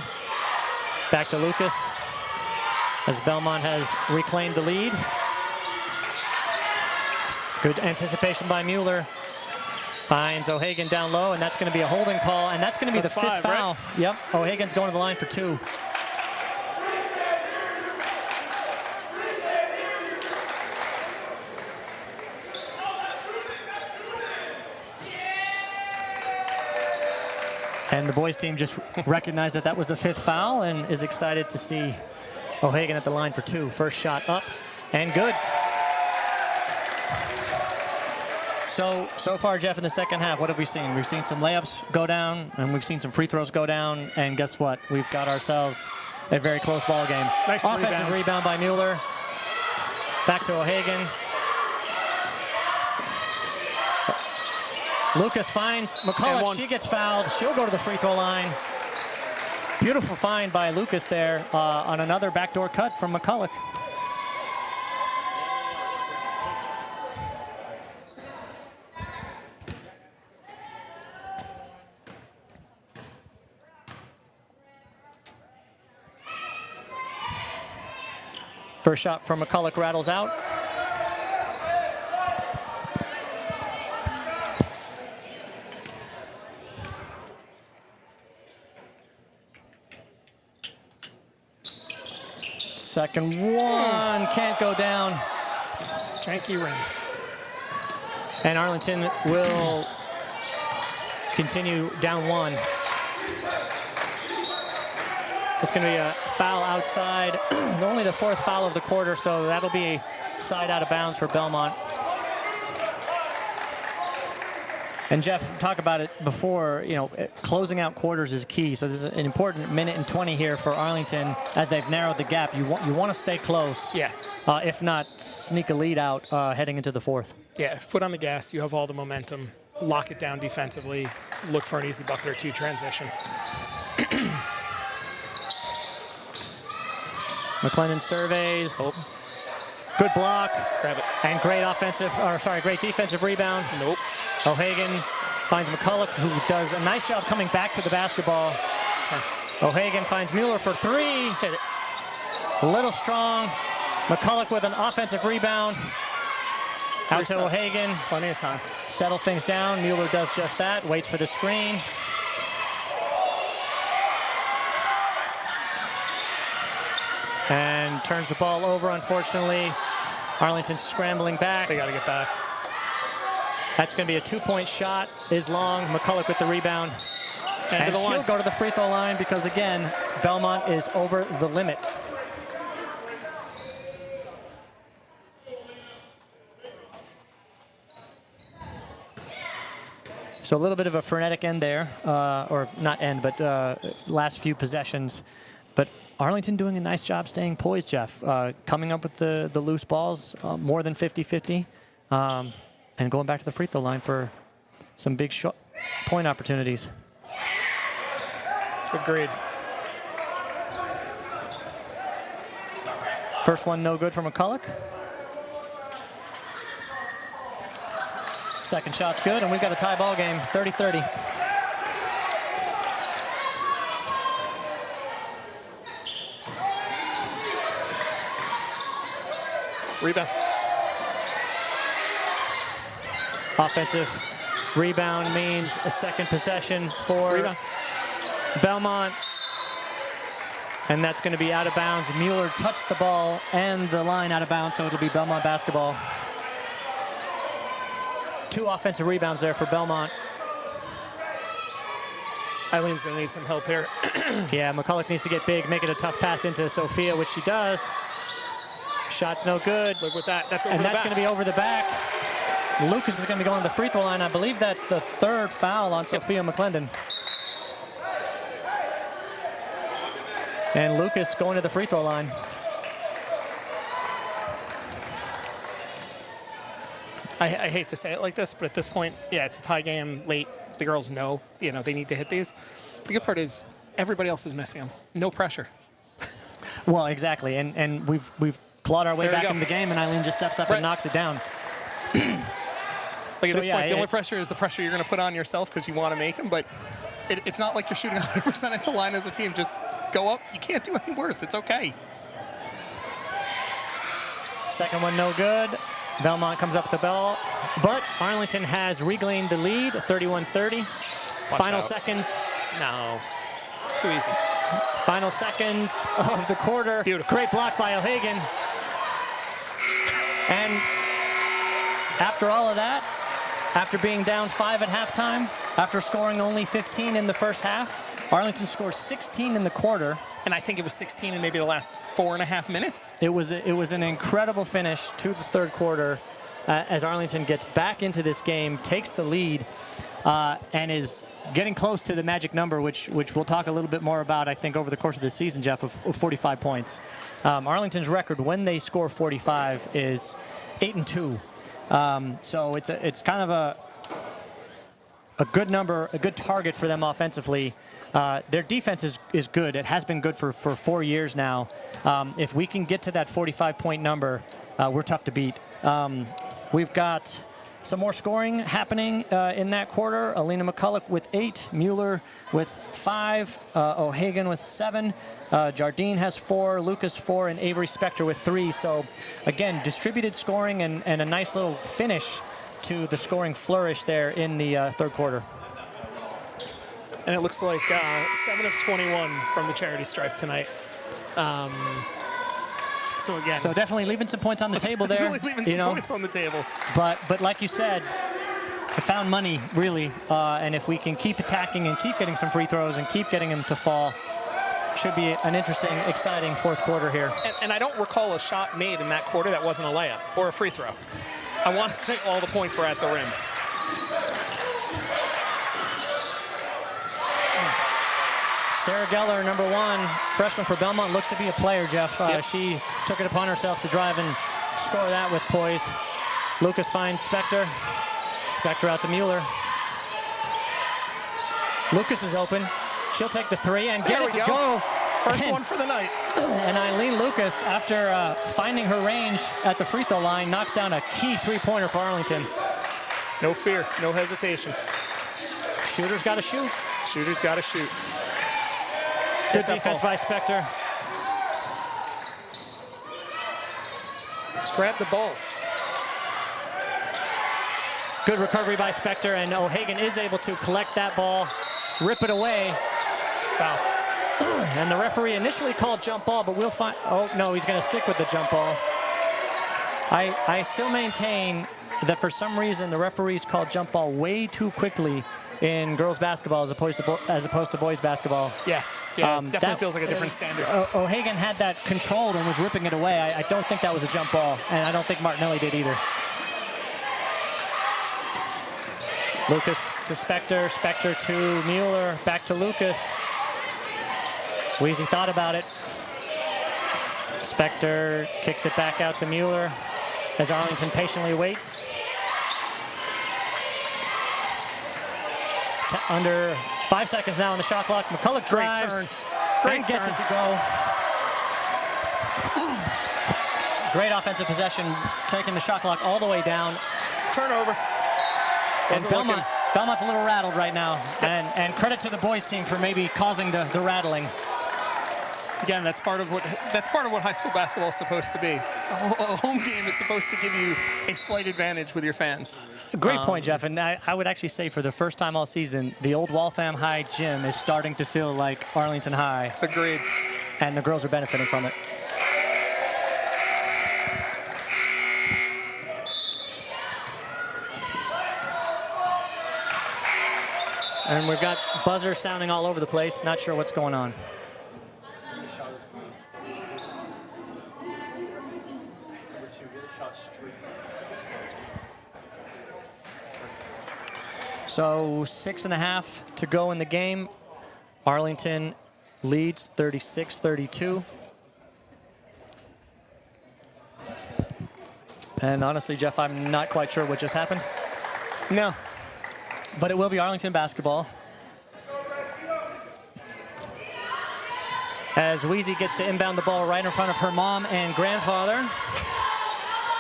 Back to Lucas as Belmont has reclaimed the lead. Good anticipation by Mueller. Finds O'Hagan down low, and that's going to be a holding call, and that's going to be the 5th foul. Right? Yep, O'Hagan's going to the line for 2. And the boys team just recognized that was the 5th foul and is excited to see O'Hagan at the line for 2. First shot up and good. So far, Jeff, in the second half, what have we seen? We've seen some layups go down, and we've seen some free throws go down, and guess what? We've got ourselves a very close ball game. Nice offensive rebound by Mueller. Back to O'Hagan. Lucas finds McCulloch. She gets fouled. She'll go to the free throw line. Beautiful find by Lucas there on another backdoor cut from McCulloch. First shot from McCulloch rattles out. Second one can't go down. Janky rim. And Arlington will continue down 1. It's going to be a foul outside. Only the 4th foul of the quarter, so that'll be a side out of bounds for Belmont. And Jeff, talk about it before, you know, closing out quarters is key. So this is an important minute and 20 here for Arlington as they've narrowed the gap. You want to stay close. Yeah. If not, sneak a lead out heading into the 4th. Yeah, foot on the gas. You have all the momentum. Lock it down defensively. Look for an easy bucket or 2 transition. McClendon surveys. Oh. Good block. Grab it. And great defensive rebound. Nope. O'Hagan finds McCulloch, who does a nice job coming back to the basketball. O'Hagan finds Mueller for 3. Hit it. A little strong. McCulloch with an offensive rebound. Out to O'Hagan. Plenty of time. Settle things down. Mueller does just that. Waits for the screen. And turns the ball over, unfortunately. Arlington's scrambling back. They got to get back. That's going to be a 2-point shot. Is long. McCulloch with the rebound. And she'll go to the free throw line because, again, Belmont is over the limit. So a little bit of a frenetic end there, or not end, but last few possessions. But Arlington doing a nice job staying poised, Jeff. Coming up with the loose balls, more than 50-50. And going back to the free throw line for some big point opportunities. Agreed. First one no good for McCulloch. Second shot's good, and we've got a tie ball game, 30-30. Rebound. Offensive rebound means a second possession for Belmont. And that's going to be out of bounds. Mueller touched the ball and the line out of bounds, so it'll be Belmont basketball. 2 offensive rebounds there for Belmont. Eileen's going to need some help here. Yeah, McCulloch needs to get big, make it a tough pass into Sophia, which she does. Shot's no good. Live with that. That's over and the that's back. going to be over the back. Lucas is going to go on the free throw line. I believe that's the 3rd foul on Sophia McClendon. And Lucas going to the free throw line. I hate to say it like this, but at this point, yeah, it's a tie game late. The girls know, they need to hit these. The good part is everybody else is missing them. No pressure. Well, exactly, and we've clawed our way back into the game, and Eileen just steps up and knocks it down. Like at this point, the only pressure is the pressure you're going to put on yourself because you want to make them, but it's not like you're shooting 100% at the line as a team. Just go up. You can't do any worse. It's okay. Second one, no good. Belmont comes up with the ball, but Arlington has reglained the lead, 31-30. Final seconds. No. Too easy. Final seconds of the quarter. Beautiful. Great block by O'Hagan. And after all of that, after being down 5 at halftime, after scoring only 15 in the first half, Arlington scores 16 in the quarter. And I think it was 16 in maybe the last 4.5 minutes. It was an incredible finish to the 3rd quarter as Arlington gets back into this game, takes the lead, and is getting close to the magic number, which we'll talk a little bit more about, I think, over the course of the season, Jeff, of 45 points. Arlington's record when they score 45 is 8-2. So it's kind of a good number, a good target for them offensively. Their defense is good. It has been good for 4 years now. If we can get to that 45-point number, we're tough to beat. We've got some more scoring happening in that quarter. Alina McCulloch with 8, Mueller with 5, O'Hagan with 7, Jardine has 4, Lucas 4, and Avery Spector with 3. So, again, distributed scoring and a nice little finish to the scoring flourish there in the 3rd quarter. And it looks like 7 of 21 from the charity stripe tonight. So again, definitely leaving some points on the table there. Definitely leaving some points on the table. But like you said, I found money really, and if we can keep attacking and keep getting some free throws and keep getting them to fall, should be an interesting, exciting 4th quarter here. And I don't recall a shot made in that quarter that wasn't a layup or a free throw. I want to say all the points were at the rim. Sarah Geller, number 1, freshman for Belmont, looks to be a player, Jeff. Yep. She took it upon herself to drive and score that with poise. Lucas finds Spector. Spector out to Mueller. Lucas is open. She'll take the 3 and get it to go. First one for the night. And Eileen Lucas, after finding her range at the free throw line, knocks down a key 3-pointer for Arlington. No fear, no hesitation. Shooter's got to shoot. Shooter's got to shoot. Good defense by Spector. Grab the ball. Good recovery by Spector, and O'Hagan is able to collect that ball, rip it away. Foul. And the referee initially called jump ball, but we'll find, oh no, he's gonna stick with the jump ball. I still maintain that for some reason the referees called jump ball way too quickly in girls basketball as opposed to boys basketball. Yeah, it definitely feels like a different standard. O'Hagan had that controlled and was ripping it away. I don't think that was a jump ball, and I don't think Martinelli did either. Lucas to Spector, Spector to Mueller, back to Lucas. Weezy thought about it. Spector kicks it back out to Mueller as Arlington patiently waits. Under 5 seconds now on the shot clock. McCulloch drives and gets it to go. Great offensive possession, taking the shot clock all the way down. Turnover. And Belmont's a little rattled right now. And credit to the boys team for maybe causing the rattling. Again, that's part of what high school basketball is supposed to be. A home game is supposed to give you a slight advantage with your fans. Great point, Jeff. And I would actually say for the first time all season, the old Waltham High gym is starting to feel like Arlington High. Agreed. And the girls are benefiting from it. And we've got buzzers sounding all over the place. Not sure what's going on. So 6.5 to go in the game. Arlington leads 36-32. And honestly, Jeff, I'm not quite sure what just happened. No. But it will be Arlington basketball. As Weezy gets to inbound the ball right in front of her mom and grandfather.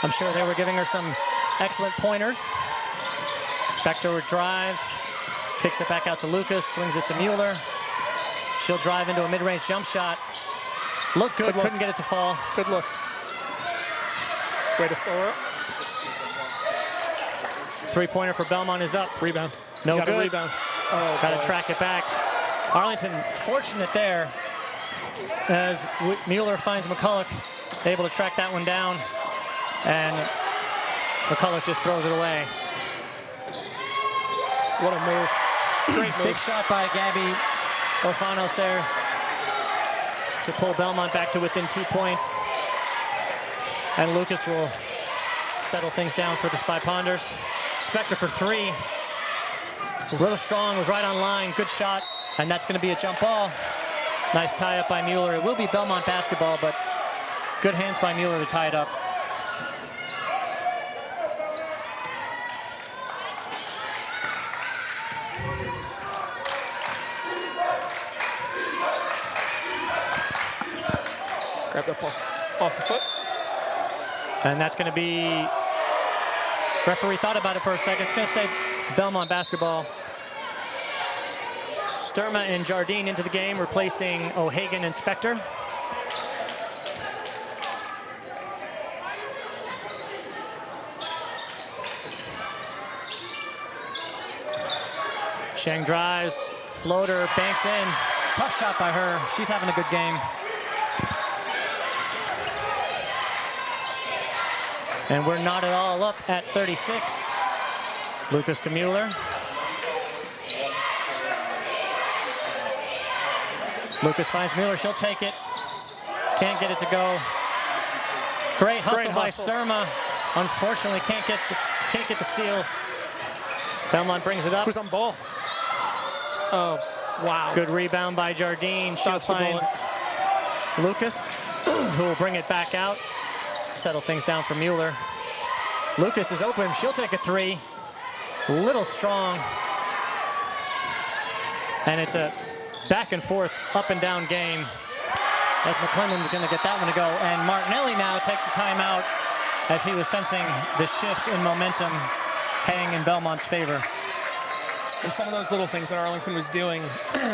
I'm sure they were giving her some excellent pointers. Spector drives, kicks it back out to Lucas, swings it to Mueller. She'll drive into a mid-range jump shot. Looked good, couldn't get it to fall. Good look. Way to slow her up. Three-pointer for Belmont is up. Rebound. No good. Got a rebound. Oh, got to track it back. Arlington fortunate there as Mueller finds McCulloch, able to track that one down, and McCulloch just throws it away. What a move. Great big shot by Gabby Orfanos there to pull Belmont back to within 2 points. And Lucas will settle things down for the Spy Ponders. Spector for three. Real strong, was right on line, good shot, and that's going to be a jump ball. Nice tie up by Mueller. It will be Belmont basketball, but good hands by Mueller to tie it up. Grab that ball off the foot. And that's going to be, referee thought about it for a second. It's going to stay Belmont basketball. Sturma and Jardine into the game, replacing O'Hagan and Spector. Sheng drives, floater, banks in. Tough shot by her. She's having a good game. And we're not at all up at 36. Lucas to Mueller. Lucas finds Mueller, she'll take it. Can't get it to go. Great hustle by Sturma. Unfortunately, can't get the steal. Belmont brings it up. Who's on ball? Oh, wow. Good rebound by Jardine. She'll find Lucas, who will bring it back out. Settle things down for Mueller. Lucas is open, she'll take a three. A little strong. And it's a back and forth, up and down game as McClendon's going to get that one to go. And Martinelli now takes the timeout as he was sensing the shift in momentum heading in Belmont's favor. And some of those little things that Arlington was doing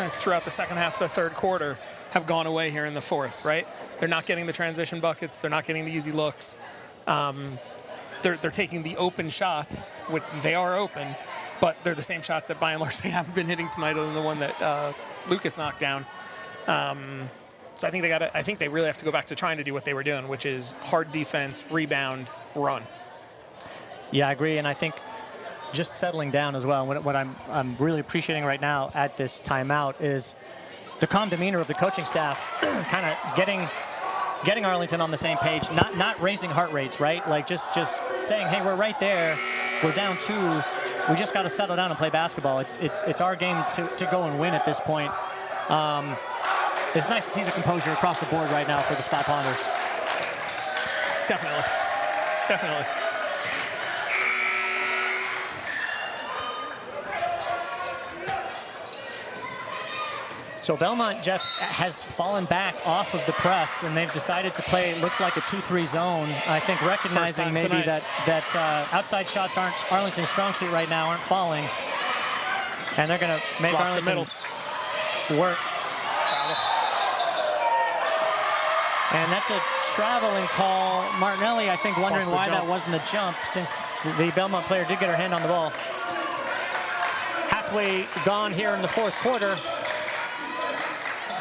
throughout the second half of the third quarter have gone away here in the fourth, right? They're not getting the transition buckets. They're not getting the easy looks. They're taking the open shots, which they are open, but they're the same shots that by and large they haven't been hitting tonight, other than the one that Lucas knocked down. So I think they really have to go back to trying to do what they were doing, which is hard defense, rebound, run. Yeah, I agree, and I think just settling down as well. What I'm really appreciating right now at this timeout is the calm demeanor of the coaching staff, kind of getting Arlington on the same page, not raising heart rates, right? Like just saying, hey, we're right there, we're down 2. We just got to settle down and play basketball. It's our game to go and win at this point. It's nice to see the composure across the board right now for the Spy Ponders. Definitely. So Belmont, Jeff, has fallen back off of the press, and they've decided to play, looks like a 2-3 zone. I think recognizing maybe that outside shots aren't Arlington's strong suit right now, aren't falling. And they're going to make Arlington work. And that's a traveling call. Martinelli, I think, wondering why that wasn't a jump, since the Belmont player did get her hand on the ball. Halfway gone here in the fourth quarter.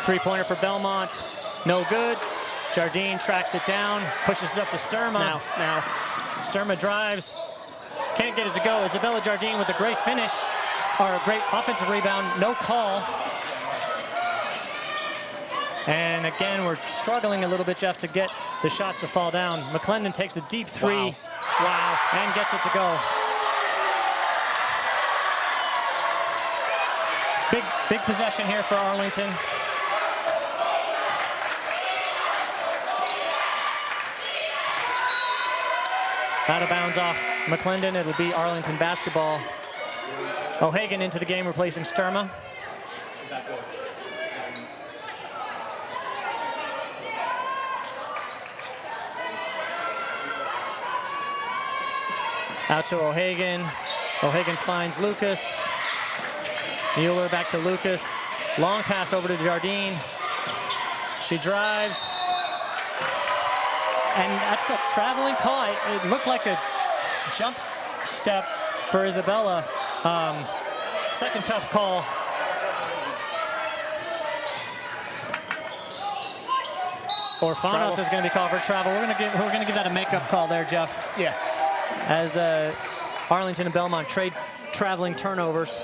Three-pointer for Belmont, no good. Jardine tracks it down, pushes it up to Sturma. Now. Sturma drives, can't get it to go. Isabella Jardine with a great finish, or a great offensive rebound, no call. And again, we're struggling a little bit, Jeff, to get the shots to fall down. McClendon takes a deep three. Wow. And gets it to go. Big possession here for Arlington. Out of bounds off McClendon. It'll be Arlington basketball. O'Hagan into the game, replacing Sturma. Out to O'Hagan. O'Hagan finds Lucas. Mueller back to Lucas. Long pass over to Jardine. She drives. And that's a traveling call. It looked like a jump step for Isabella. Second tough call. Orfanos is going to be called for travel. We're going to give that a makeup call there, Jeff. Yeah. As the Arlington and Belmont trade traveling turnovers.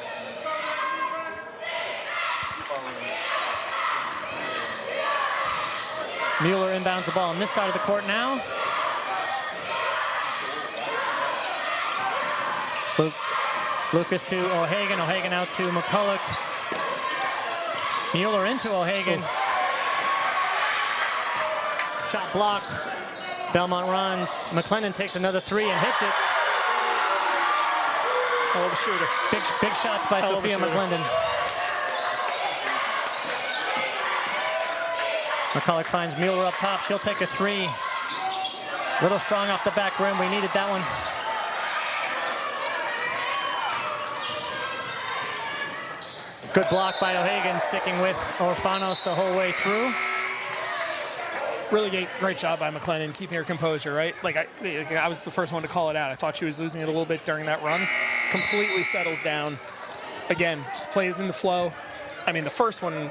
Mueller inbounds the ball on this side of the court now. Lucas to O'Hagan. O'Hagan out to McCulloch. Mueller into O'Hagan. Shot blocked. Belmont runs. McClendon takes another three and hits it. Hell of a shooter. Big shots by Sophia McClendon. McCulloch finds Mueller up top. She'll take a three. Little strong off the back rim. We needed that one. Good block by O'Hagan, sticking with Orfanos the whole way through. Really great job by McClendon, keeping her composure, right? Like I was the first one to call it out. I thought she was losing it a little bit during that run. Completely settles down. Again, just plays in the flow. I mean, the first one,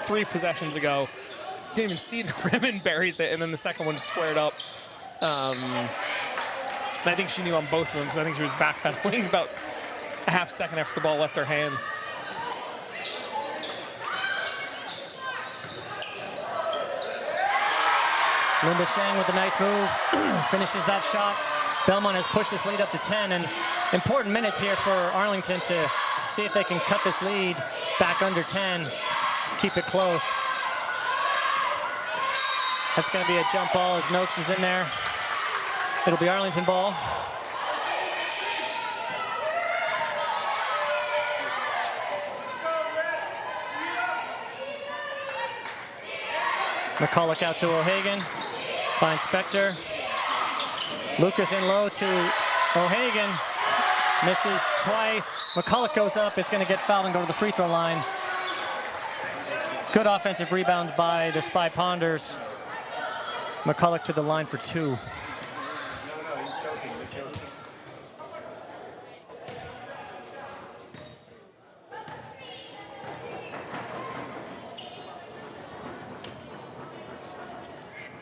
3 possessions ago, didn't even see the rim and buries it, and then the second one squared up. I think she knew on both of them, because I think she was backpedaling about a half second after the ball left her hands. Linda Shang with a nice move, finishes that shot. Belmont has pushed this lead up to 10, and important minutes here for Arlington to see if they can cut this lead back under 10, keep it close. That's going to be a jump ball as Noakes is in there. It'll be Arlington ball. McCulloch out to O'Hagan. Finds Spector. Lucas in low to O'Hagan. Misses twice. McCulloch goes up. It's going to get fouled and go to the free throw line. Good offensive rebound by the Spy Ponders. McCulloch to the line for 2.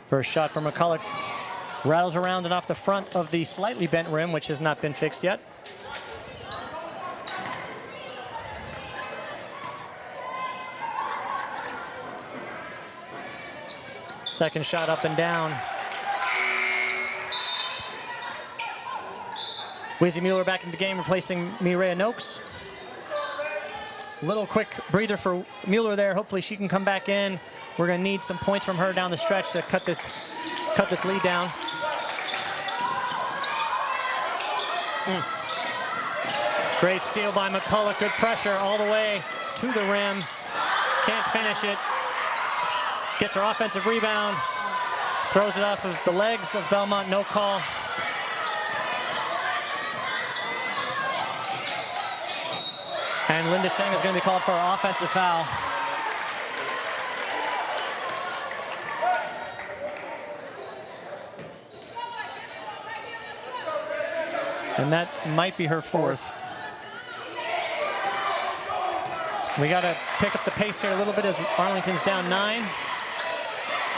First shot from McCulloch rattles around and off the front of the slightly bent rim, which has not been fixed yet. Second shot up and down. Wheezy Mueller back in the game, replacing Mireya Noakes. Little quick breather for Mueller there. Hopefully she can come back in. We're going to need some points from her down the stretch to cut this lead down. Great steal by McCulloch. Good pressure all the way to the rim. Can't finish it. Gets her offensive rebound. Throws it off of the legs of Belmont. No call. And Linda Sheng is going to be called for an offensive foul. And that might be her fourth. We got to pick up the pace here a little bit as Arlington's down 9.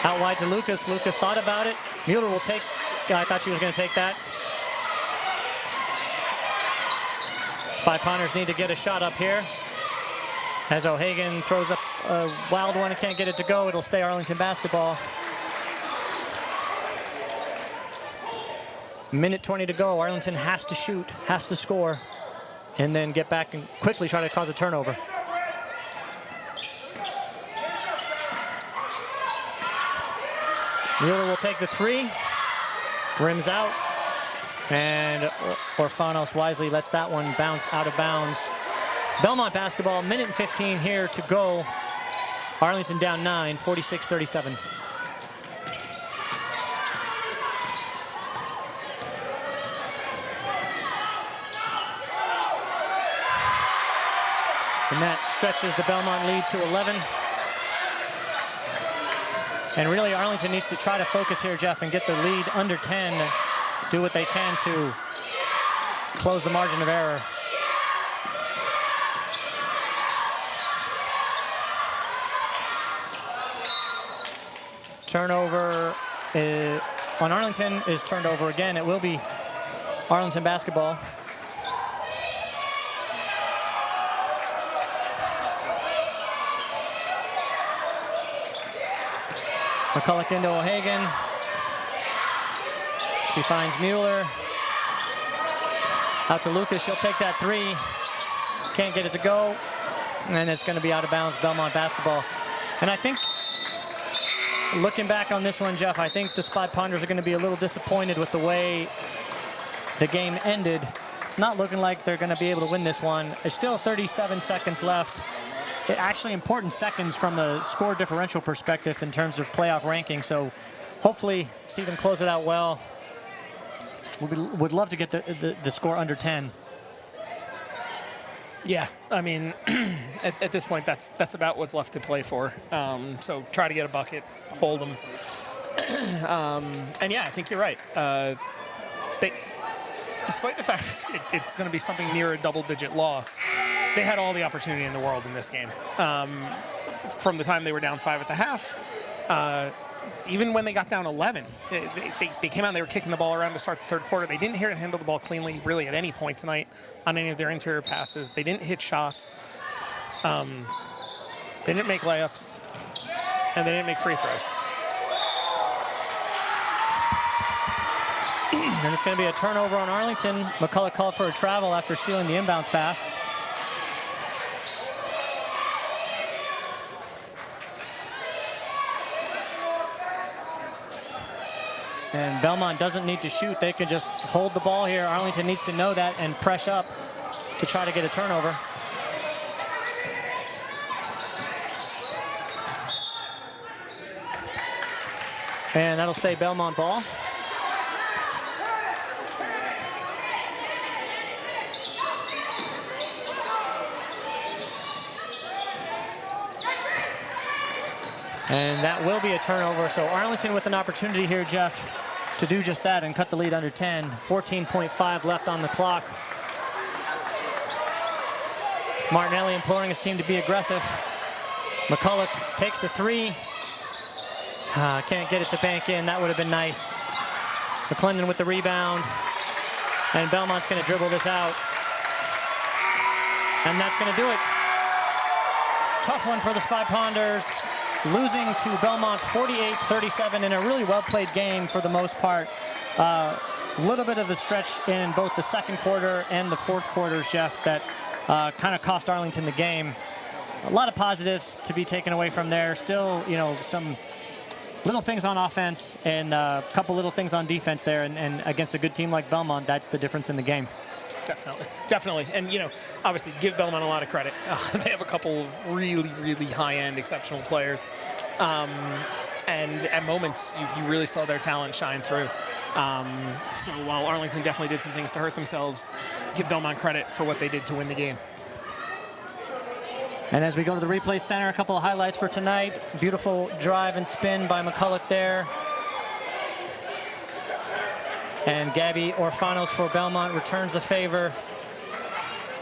Out wide to Lucas. Lucas thought about it. Mueller will take. I thought she was going to take that. Spy Ponders need to get a shot up here. As O'Hagan throws up a wild one and can't get it to go, it'll stay Arlington basketball. Minute 20 to go. Arlington has to shoot, has to score, and then get back and quickly try to cause a turnover. Mueller will take the 3. Rims out. And Orfanos wisely lets that one bounce out of bounds. Belmont basketball, minute and 15 here to go. Arlington down 9, 46-37. And that stretches the Belmont lead to 11. And really, Arlington needs to try to focus here, Jeff, and get the lead under 10. Do what they can to close the margin of error. Turnover on Arlington is turned over again. It will be Arlington basketball. McCulloch into O'Hagan. She finds Mueller. Out to Lucas, she'll take that 3. Can't get it to go. And it's gonna be out of bounds, Belmont basketball. And I think, looking back on this one, Jeff, I think the Spy Ponders are gonna be a little disappointed with the way the game ended. It's not looking like they're gonna be able to win this one. There's still 37 seconds left. Actually important seconds from the score differential perspective in terms of playoff ranking. So hopefully see them close it out well. Would love to get the score under 10. Yeah, I mean, at this point, that's about what's left to play for. So try to get a bucket, hold them. And yeah, I think you're right. Despite the fact it's going to be something near a double-digit loss, they had all the opportunity in the world in this game. From the time they were down 5 at the half, even when they got down 11, they came out and they were kicking the ball around to start the third quarter. They didn't handle the ball cleanly, really, at any point tonight on any of their interior passes. They didn't hit shots. They didn't make layups, and they didn't make free throws. And it's going to be a turnover on Arlington. McCulloch called for a travel after stealing the inbounds pass. And Belmont doesn't need to shoot. They can just hold the ball here. Arlington needs to know that and press up to try to get a turnover. And that'll stay Belmont ball. And that will be a turnover. So Arlington with an opportunity here, Jeff, to do just that and cut the lead under 10. 14.5 left on the clock. Martinelli imploring his team to be aggressive. McCulloch takes the 3. Can't get it to bank in. That would have been nice. McClendon with the rebound. And Belmont's going to dribble this out. And that's going to do it. Tough one for the Spy Ponders. Losing to Belmont 48-37 in a really well-played game for the most part. A little bit of a stretch in both the second quarter and the fourth quarters, Jeff, that kind of cost Arlington the game. A lot of positives to be taken away from there. Still, you know, some little things on offense and a couple little things on defense there. And against a good team like Belmont, that's the difference in the game. Definitely. And, you know, obviously give Belmont a lot of credit. They have a couple of really, really high-end, exceptional players. And at moments, you really saw their talent shine through. So while Arlington definitely did some things to hurt themselves, give Belmont credit for what they did to win the game. And as we go to the replay center, a couple of highlights for tonight. Beautiful drive and spin by McCulloch there. And Gabby Orfanos for Belmont returns the favor.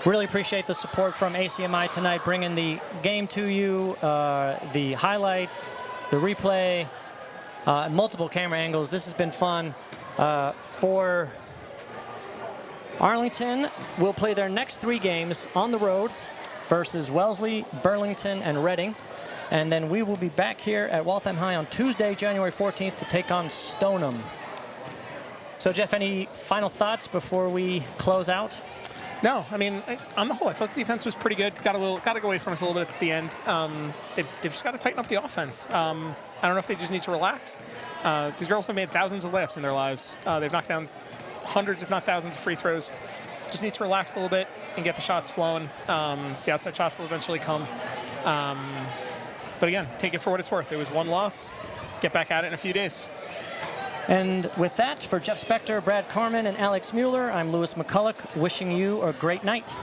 Really appreciate the support from ACMi tonight, bringing the game to you, the highlights, the replay, multiple camera angles. This has been fun. For Arlington, will play their next 3 games on the road versus Wellesley, Burlington, and Reading. And then we will be back here at Waltham High on Tuesday, January 14th to take on Stoneham. So, Jeff, any final thoughts before we close out? No, I mean, on the whole, I thought the defense was pretty good. Got to go away from us a little bit at the end. They've just got to tighten up the offense. I don't know if they just need to relax. These girls have made thousands of layups in their lives. They've knocked down hundreds, if not thousands, of free throws. Just need to relax a little bit and get the shots flowing. The outside shots will eventually come. But again, take it for what it's worth. It was 1 loss. Get back at it in a few days. And with that, for Jeff Spector, Brad Carman, and Alex Mueller, I'm Lewis McCulloch, wishing you a great night.